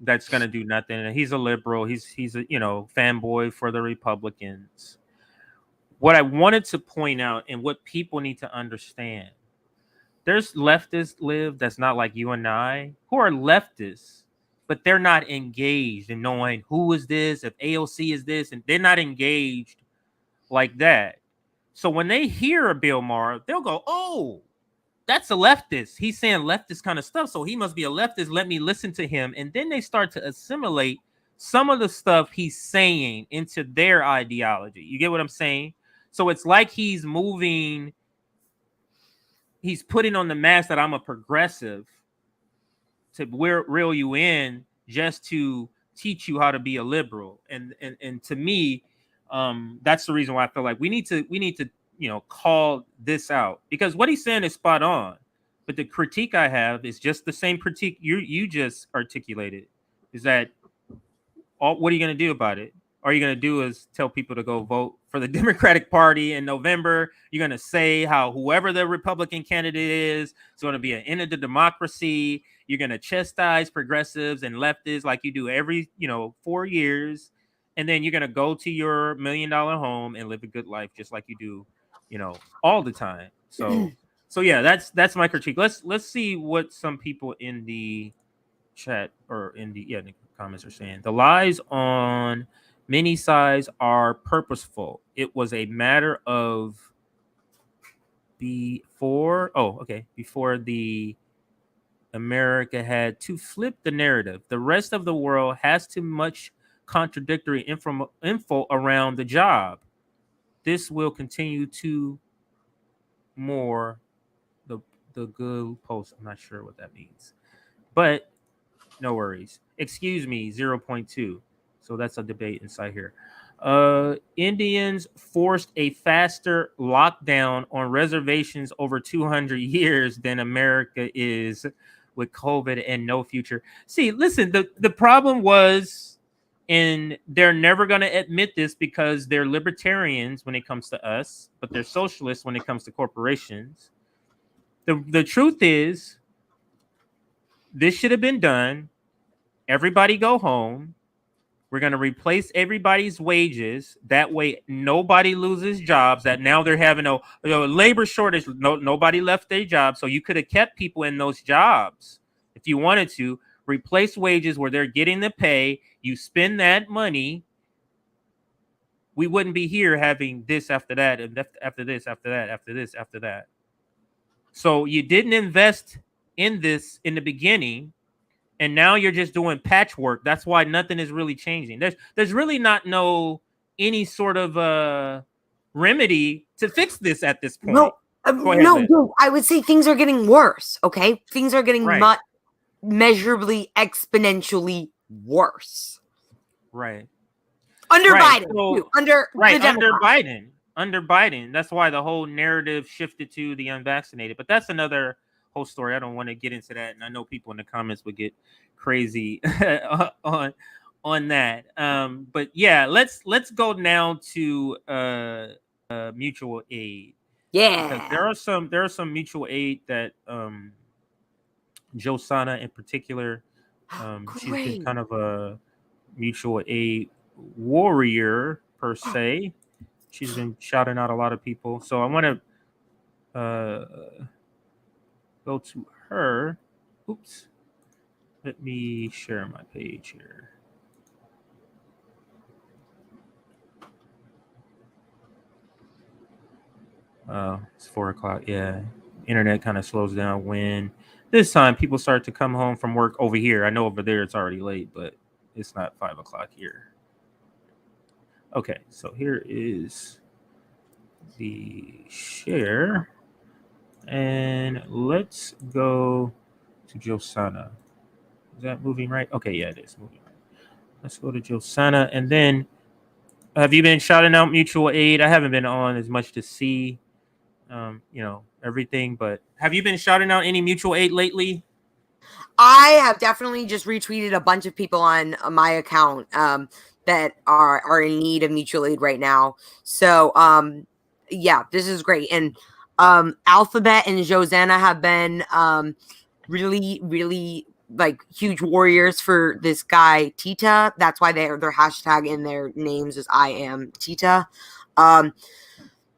Speaker 1: That's gonna do nothing. He's a liberal. He's a, you know, fanboy for the Republicans. What I wanted to point out, and what people need to understand, there's leftists live that's not like you and I, who are leftists, but they're not engaged in knowing who is this, if AOC is this, and they're not engaged like that. So when they hear a Bill Maher, they'll go, "Oh, that's a leftist. He's saying leftist kind of stuff, so he must be a leftist. Let me listen to him." And then they start to assimilate some of the stuff he's saying into their ideology. You get what I'm saying? So it's like he's putting on the mask that I'm a progressive to reel you in just to teach you how to be a liberal. And to me, that's the reason why I feel like we need to call this out, because what he's saying is spot on. But the critique I have is just the same critique you just articulated. Is that what are you going to do about it? All you're going to do is tell people to go vote for the Democratic Party in November. You're going to say how whoever the Republican candidate is going to be an end of the democracy. You're going to chastise progressives and leftists like you do every 4 years. And then you're going to go to your $1 million home and live a good life just like you do, all the time. So yeah, that's my critique. Let's see what some people in the chat or in the comments are saying. The lies on many sides are purposeful. It was a matter of before the America had to flip the narrative. The rest of the world has too much contradictory info around the job. This will continue to more the good post. I'm not sure what that means, but no worries. Excuse me, 0.2. So that's a debate inside here. Indians forced a faster lockdown on reservations over 200 years than America is with COVID and no future. See, listen, the problem was, and they're never going to admit this because they're libertarians when it comes to us, but they're socialists when it comes to corporations. The truth is, this should have been done. Everybody go home. We're going to replace everybody's wages. That way, nobody loses jobs. That now they're having a labor shortage. Nobody left their job. So you could have kept people in those jobs if you wanted to. Replace wages where they're getting the pay. You spend that money. We wouldn't be here having this after that, and after this, after that, after this, after that. So you didn't invest in this in the beginning. And now you're just doing patchwork. That's why nothing is really changing. There's really not any sort of remedy to fix this at this point.
Speaker 2: No, I would say things are getting worse. Okay, things are getting much measurably, exponentially worse.
Speaker 1: Right.
Speaker 2: Under Biden.
Speaker 1: So,
Speaker 2: under
Speaker 1: Biden. Under Biden. That's why the whole narrative shifted to the unvaccinated. But that's another whole story. I don't want to get into that, and I know people in the comments would get crazy on that. But yeah, let's go now to mutual aid.
Speaker 2: Yeah,
Speaker 1: there are some mutual aid that Josana in particular, she's been kind of a mutual aid warrior per se. She's been shouting out a lot of people, so I want to go to her. Oops. Let me share my page here. It's 4:00. Yeah. Internet kind of slows down when this time people start to come home from work over here. I know over there it's already late, but it's not 5:00 here. Okay, so here is the share. And let's go to Josana. Is that moving right? Okay, yeah, it is moving right. Let's go to Josana. And then, have you been shouting out mutual aid? I haven't been on as much to see, everything. But have you been shouting out any mutual aid lately?
Speaker 2: I have definitely just retweeted a bunch of people on my account that are in need of mutual aid right now. So, yeah, this is great. And Alphabet and Josana have been really, really like huge warriors for this guy Tita. That's why their hashtag in their names is I am Tita.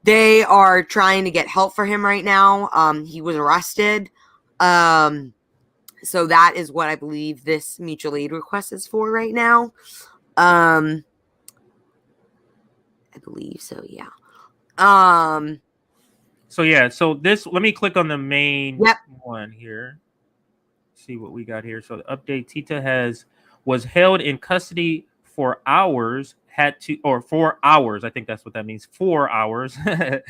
Speaker 2: They are trying to get help for him right now. He was arrested. So that is what I believe this mutual aid request is for right now. I believe so, yeah.
Speaker 1: So this, let me click on the main
Speaker 2: Yep.
Speaker 1: one here. See what we got here. So the update: Tita was held in custody for hours. For 4 hours. I think that's what that means. 4 hours. Had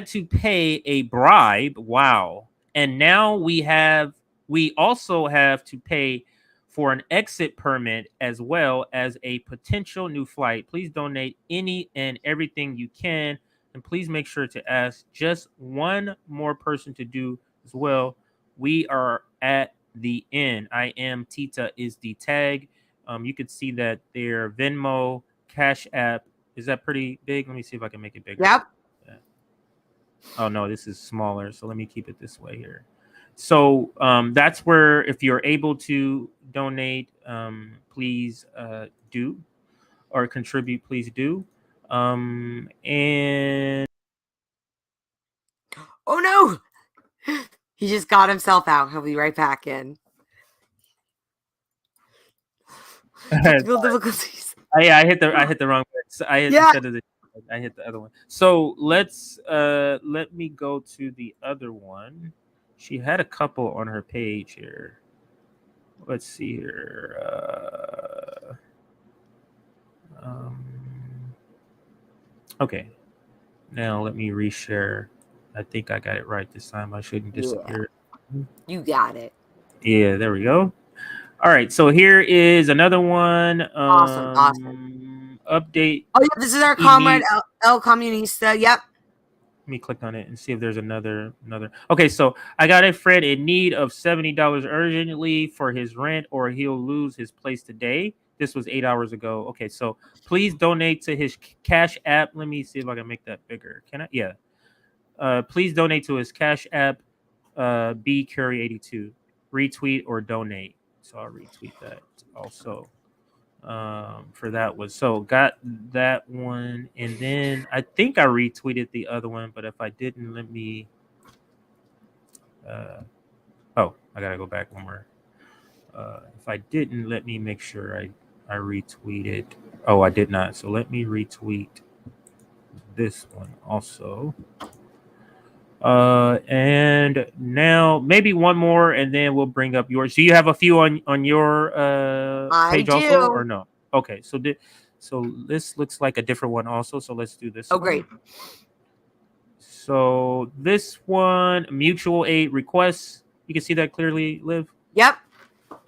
Speaker 1: to pay a bribe. Wow. And now we also have to pay for an exit permit as well as a potential new flight. Please donate any and everything you can. And please make sure to ask just one more person to do as well. We are at the end. I am Tita is the tag. You could see that their Venmo, Cash App. Is that pretty big? Let me see if I can make it bigger.
Speaker 2: Yep.
Speaker 1: Yeah. Oh no, this is smaller. So let me keep it this way here. So that's where, if you're able to donate, please do, or contribute, please do. And
Speaker 2: oh no, he just got himself out. He'll be right back in. Technical difficulties.
Speaker 1: Yeah, I hit the wrong button. So I hit I hit the other one. So let me go to the other one. She had a couple on her page here. Let's see here. Okay. Now let me reshare. I think I got it right this time. I shouldn't disappear.
Speaker 2: Yeah. You got it.
Speaker 1: Yeah, there we go. All right, so here is another one.
Speaker 2: Awesome.
Speaker 1: Update.
Speaker 2: Oh, yeah, this is our comrade El Comunista. Yep.
Speaker 1: Let me click on it and see if there's another. Okay, so I got a friend in need of $70 urgently for his rent, or he'll lose his place today. This was 8 hours ago. Okay, so please donate to his Cash App. Let me see if I can make that bigger. Can I? Yeah. Please donate to his Cash App, B Curry 82. Retweet or donate. So I'll retweet that also. For that one. So got that one, and then I think I retweeted the other one, but if I didn't, let me I gotta go back one more. If I didn't, let me make sure I retweeted. Oh, I did not. So let me retweet this one also. And now maybe one more, and then we'll bring up yours. Do you have a few on your page also, or no? Okay, so this looks like a different one also. So let's do this.
Speaker 2: Oh, great.
Speaker 1: So this one, mutual aid requests. You can see that clearly, Liv?
Speaker 2: Yep.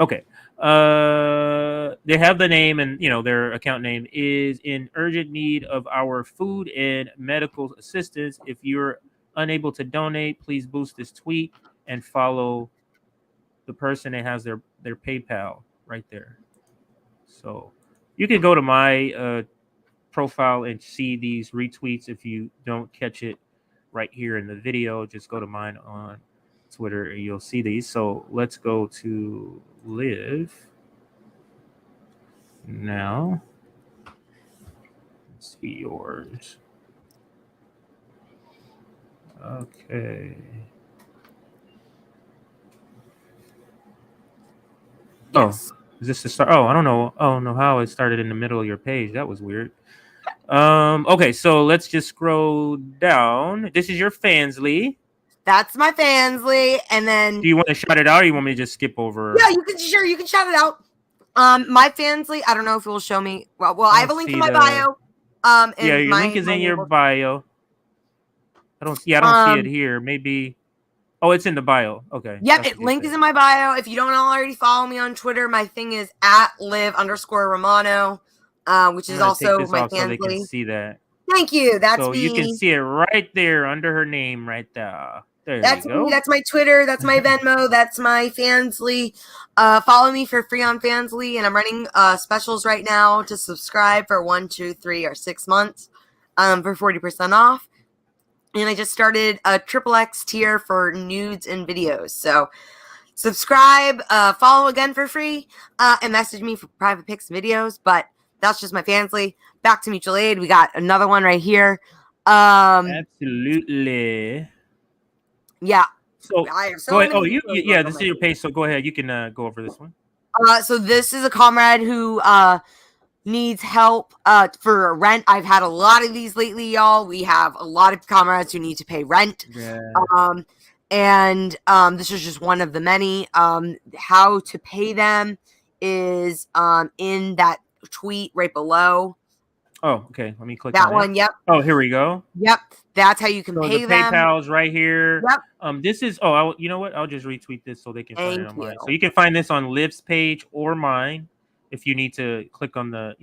Speaker 1: Okay. They have the name, and their account name is in urgent need of our food and medical assistance. If you're unable to donate, please boost this tweet and follow the person that has their PayPal right there. So you can go to my profile and see these retweets. If you don't catch it right here in the video, just go to mine on Twitter and you'll see these. So let's go to Liv now. Let's see yours. Okay.
Speaker 2: Yes.
Speaker 1: Oh, is this the start? Oh, I don't know. Oh no, how it started in the middle of your page. That was weird. Okay, so let's just scroll down. This is your Fansly.
Speaker 2: That's my Fansly, and then.
Speaker 1: Do you want to shout it out, or you want me to just skip over?
Speaker 2: Yeah, you can shout it out. My Fansly. I don't know if it will show me. Well, I have a link in my bio.
Speaker 1: Yeah, your link is in your bio. I don't see it here. Maybe. Oh, it's in the bio. Okay.
Speaker 2: Yep, link is in my bio. If you don't already follow me on Twitter, my thing is @liv_Romano, which is also my Fansly.
Speaker 1: So they can see that.
Speaker 2: Thank you. That's me.
Speaker 1: You can see it right there under her name, right there.
Speaker 2: That's me. That's my Twitter. That's my Venmo. That's my Fansly. Follow me for free on Fansly, and I'm running specials right now to subscribe for 1, 2, 3, or 6 months for 40% off. And I just started a XXX tier for nudes and videos. So subscribe, follow again for free, and message me for private pics and videos. But that's just my Fansly. Back to mutual aid. We got another one right here.
Speaker 1: Absolutely.
Speaker 2: Yeah,
Speaker 1: So
Speaker 2: I have
Speaker 1: go
Speaker 2: so
Speaker 1: ahead. Oh,
Speaker 2: many videos
Speaker 1: yeah. This is your
Speaker 2: recommended.
Speaker 1: page. So go ahead. You can go over this one.
Speaker 2: So this is a comrade who needs help for rent. I've had a lot of these lately, y'all. We have a lot of comrades who need to pay rent.
Speaker 1: Yeah.
Speaker 2: And this is just one of the many. How to pay them is in that tweet right below.
Speaker 1: Oh, okay. Let me click
Speaker 2: That
Speaker 1: on it.
Speaker 2: one, yep.
Speaker 1: Oh, here we go.
Speaker 2: Yep. That's how you can
Speaker 1: So the
Speaker 2: pay them.
Speaker 1: PayPal's right here.
Speaker 2: Yep.
Speaker 1: This is you know what? I'll just retweet this so they can find it
Speaker 2: Thank
Speaker 1: on mine.
Speaker 2: you.
Speaker 1: So you can find this on Liv's page or mine if you need to click on the,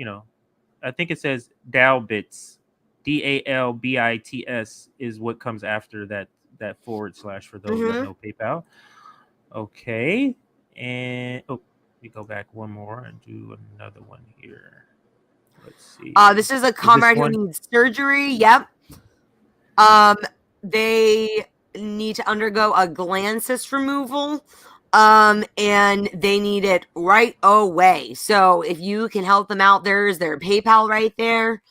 Speaker 1: I think it says Dalbits. DALBITS is what comes after that / for those that know PayPal. Okay. And we go back one more and do another one here. Let's see.
Speaker 2: This is a comrade who needs surgery. Yep. They need to undergo a gland cyst removal. And they need it right away. So if you can help them out, there's their PayPal right there.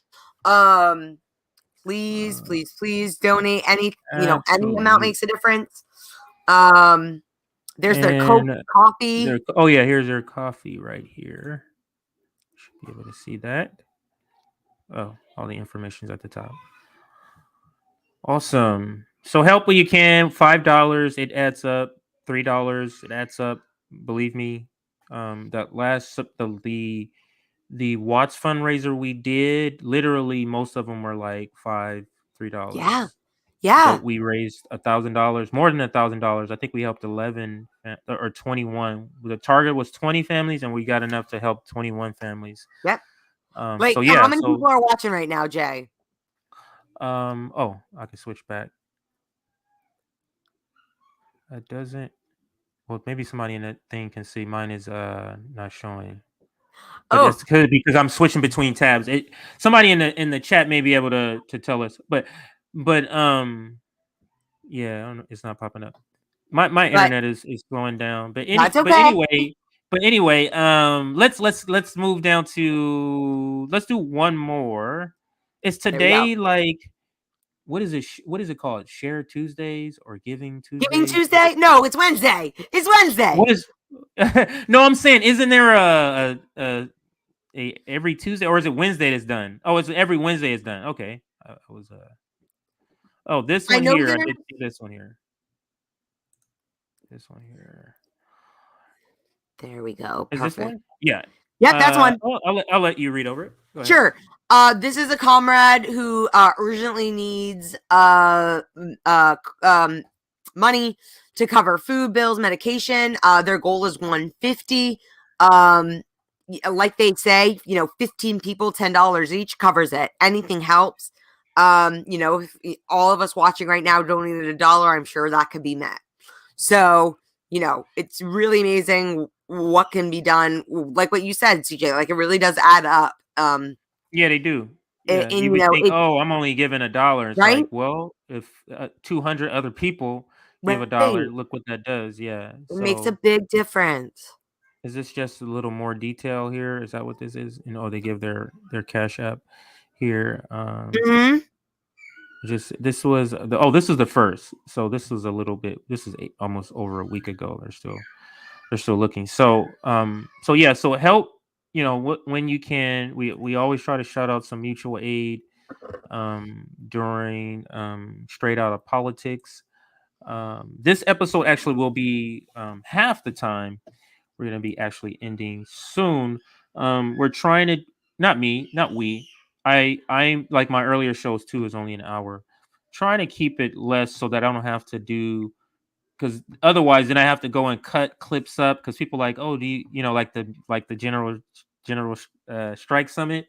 Speaker 2: Please donate. Any any amount makes a difference. There's their coffee.
Speaker 1: Here's their coffee right here. Should be able to see that. Oh, all the information's at the top. Awesome. So help what you can. $5, it adds up. $3, it adds up. Believe me. That last the Watts fundraiser we did, literally most of them were like $3.
Speaker 2: Yeah.
Speaker 1: But we raised $1,000, more than $1,000. I think we helped 11 or 21. The target was 20 families, and we got enough to help 21 families.
Speaker 2: Yep.
Speaker 1: How
Speaker 2: many people are watching right now, Jay?
Speaker 1: I can switch back. It doesn't. Well, maybe somebody in that thing can see. Mine is not showing. But that's good because I'm switching between tabs. Somebody in the chat may be able to tell us. But yeah, I don't know, it's not popping up. My internet is slowing down. But
Speaker 2: that's okay.
Speaker 1: But anyway, let's move down to, let's do one more. Is today like, what is it? What is it called? Share Tuesdays or Giving Tuesdays?
Speaker 2: Giving Tuesday? No, it's Wednesday. It's Wednesday.
Speaker 1: What is? No, I'm saying, isn't there a every Tuesday, or is it Wednesday that's done? Oh, it's every Wednesday is done. Okay, I was this one here. I did see this one here. This one here.
Speaker 2: There we go.
Speaker 1: Is
Speaker 2: Perfect.
Speaker 1: this one? Yeah.
Speaker 2: Yep, that's one.
Speaker 1: I'll let you read over it. Go ahead.
Speaker 2: Sure. This is a comrade who urgently needs money to cover food bills, medication. Their goal is $150. Like they say, 15 people, $10 each covers it. Anything helps. If all of us watching right now donated $1, I'm sure that could be met. So, it's really amazing what can be done. Like what you said, CJ, like it really does add up.
Speaker 1: Yeah, they do. Yeah, you would think, I'm only giving $1. It's
Speaker 2: right?
Speaker 1: like, well, if 200 other people give $1, look what that does. Yeah,
Speaker 2: it makes a big difference.
Speaker 1: Is this just a little more detail here? Is that what this is? They give their Cash App here. This was this is the first. So this was a little bit. This is almost over a week ago. They're still looking. So yeah. So help. When you can. We always try to shout out some mutual aid during Straight Out of Politics. This episode actually will be half the time. We're going to be actually ending soon. We're trying to, not we. I'm like my earlier shows too is only an hour. Trying to keep it less so that I don't have to do, because otherwise then I have to go and cut clips up, because people like, oh, do you, like the general strike summit.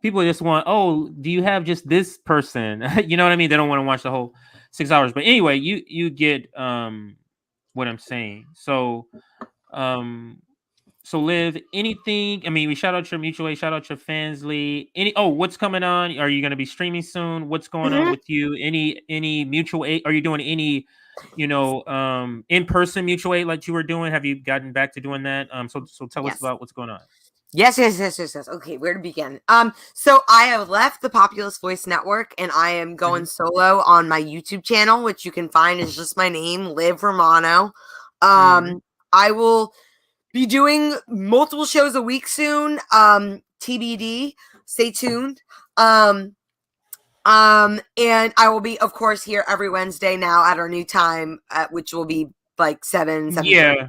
Speaker 1: People just want, oh, do you have just this person? You know what I mean? They don't want to watch the whole 6 hours. But anyway, you get what I'm saying. So Liv, anything? I mean, we shout out your mutual aid, shout out your Fansly. What's coming on? Are you going to be streaming soon? What's going on with you? Any mutual aid? Are you doing any, in-person mutual aid like you were doing? Have you gotten back to doing that? So tell us about what's going on.
Speaker 2: Yes. Okay, where to begin? So I have left the Populist Voice Network and I am going solo on my YouTube channel, which you can find is just my name, Liv Romano. I will be doing multiple shows a week soon. TBD. Stay tuned. And I will be, of course, here every Wednesday now at our new time, which will be like 7:30.
Speaker 1: Yeah,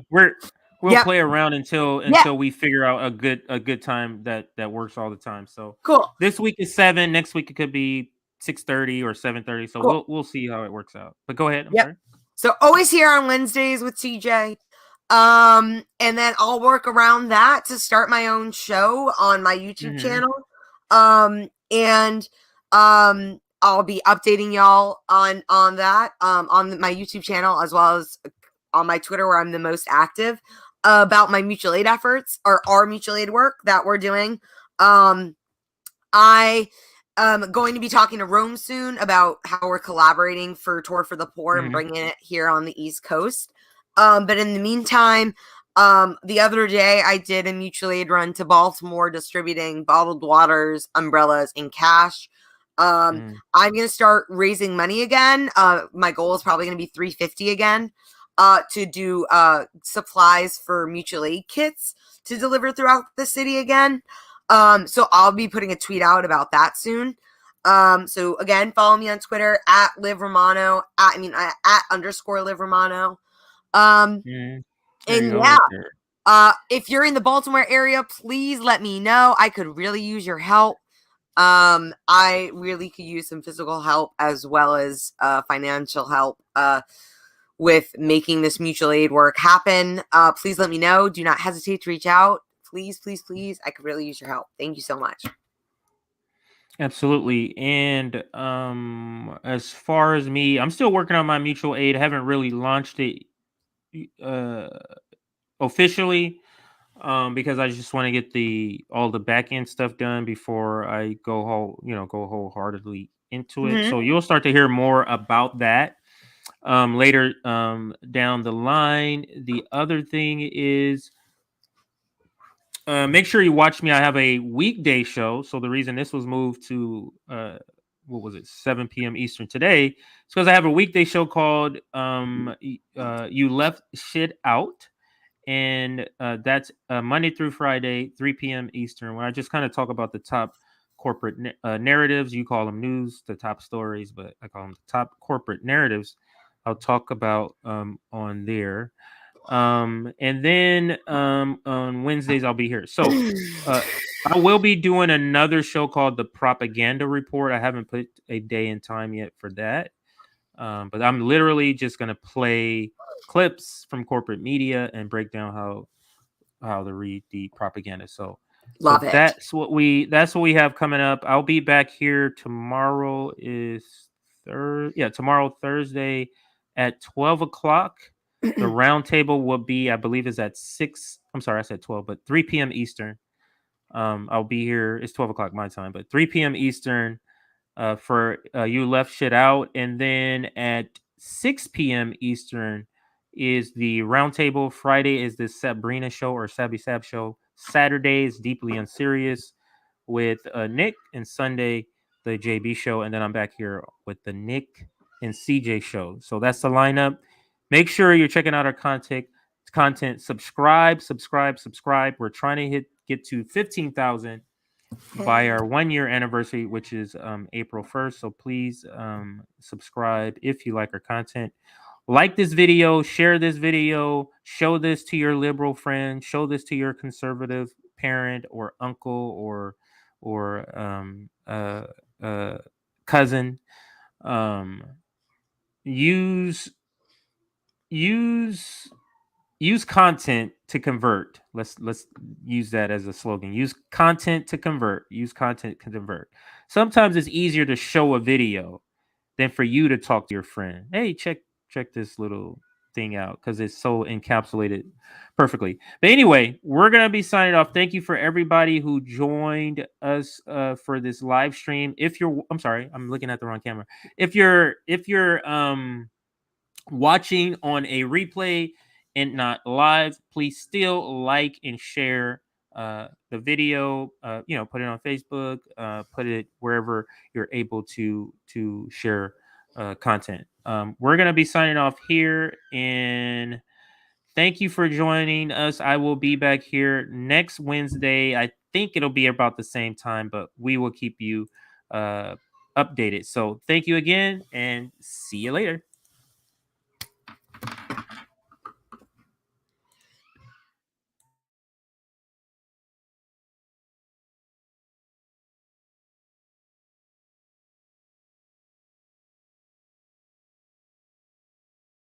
Speaker 1: we'll
Speaker 2: Yep.
Speaker 1: play around until we figure out a good time that works all the time. So
Speaker 2: Cool.
Speaker 1: this week is 7. Next week it could be 6:30 or 7:30. So
Speaker 2: Cool.
Speaker 1: we'll see how it works out. But go ahead. I'm
Speaker 2: Yep.
Speaker 1: sorry.
Speaker 2: So always here on Wednesdays with TJ. And then I'll work around that to start my own show on my YouTube channel. And I'll be updating y'all on that on my YouTube channel as well as on my Twitter where I'm the most active about my mutual aid efforts or our mutual aid work that we're doing. I am going to be talking to Rome soon about how we're collaborating for Tour for the Poor and bringing it here on the East Coast. But in the meantime, the other day I did a mutual aid run to Baltimore distributing bottled waters, umbrellas, and cash. I'm going to start raising money again. My goal is probably going to be $350 again to do supplies for mutual aid kits to deliver throughout the city again. So I'll be putting a tweet out about that soon. So again, follow me on Twitter at Liv Romano, at _ Liv Romano. And if you're in the Baltimore area, please let me know. I could really use your help. I really could use some physical help as well as financial help with making this mutual aid work happen. Please let me know. Do not hesitate to reach out. Please. I could really use your help. Thank you so much.
Speaker 1: Absolutely. And as far as me, I'm still working on my mutual aid. I haven't really launched it officially because I just want to get all the back end stuff done before I go wholeheartedly into it. So you'll start to hear more about that later down the line. The other thing is make sure you watch me. I have a weekday show. So the reason this was moved to 7 p.m. Eastern today is because I have a weekday show called You Left Shit Out. And that's Monday through Friday, 3 p.m. Eastern, where I just kind of talk about the top corporate narratives. You call them news, the top stories, but I call them the top corporate narratives. I'll talk about on there. And then on Wednesdays, I'll be here. So I will be doing another show called The Propaganda Report. I haven't put a day and time yet for that. But I'm literally just going to play clips from corporate media and break down how to read the propaganda. So
Speaker 2: Love it.
Speaker 1: That's what we have coming up. I'll be back here tomorrow tomorrow Thursday at 12 o'clock. The roundtable will be, I believe, is at 6. I'm sorry, I said 12, but 3 p.m. Eastern. I'll be here. It's 12 o'clock my time, but 3 p.m. Eastern. For You Left Shit Out. And then at 6 p.m. Eastern is the Roundtable. Friday is the Sabrina Show or Sabby Sab Show. Saturday is Deeply Unserious with Nick. And Sunday, the JB Show. And then I'm back here with the Nick and CJ Show. So that's the lineup. Make sure you're checking out our content. Subscribe. We're trying to get to 15,000 by our 1-year anniversary, which is April 1st. So please subscribe if you like our content. Like this video, share this video, show this to your liberal friend, show this to your conservative parent or uncle or cousin. Use content to convert. Let's use that as a slogan. Use content to convert. Sometimes it's easier to show a video than for you to talk to your friend. Hey, check this little thing out, because it's so encapsulated perfectly. But anyway, we're gonna be signing off. Thank you for everybody who joined us for this live stream. I'm sorry, I'm looking at the wrong camera. If you're watching on a replay and not live, please still like and share the video, put it on Facebook, put it wherever you're able to share content. We're going to be signing off here, and thank you for joining us. I will be back here next Wednesday. I think it'll be about the same time, but we will keep you updated. So thank you again, and see you later.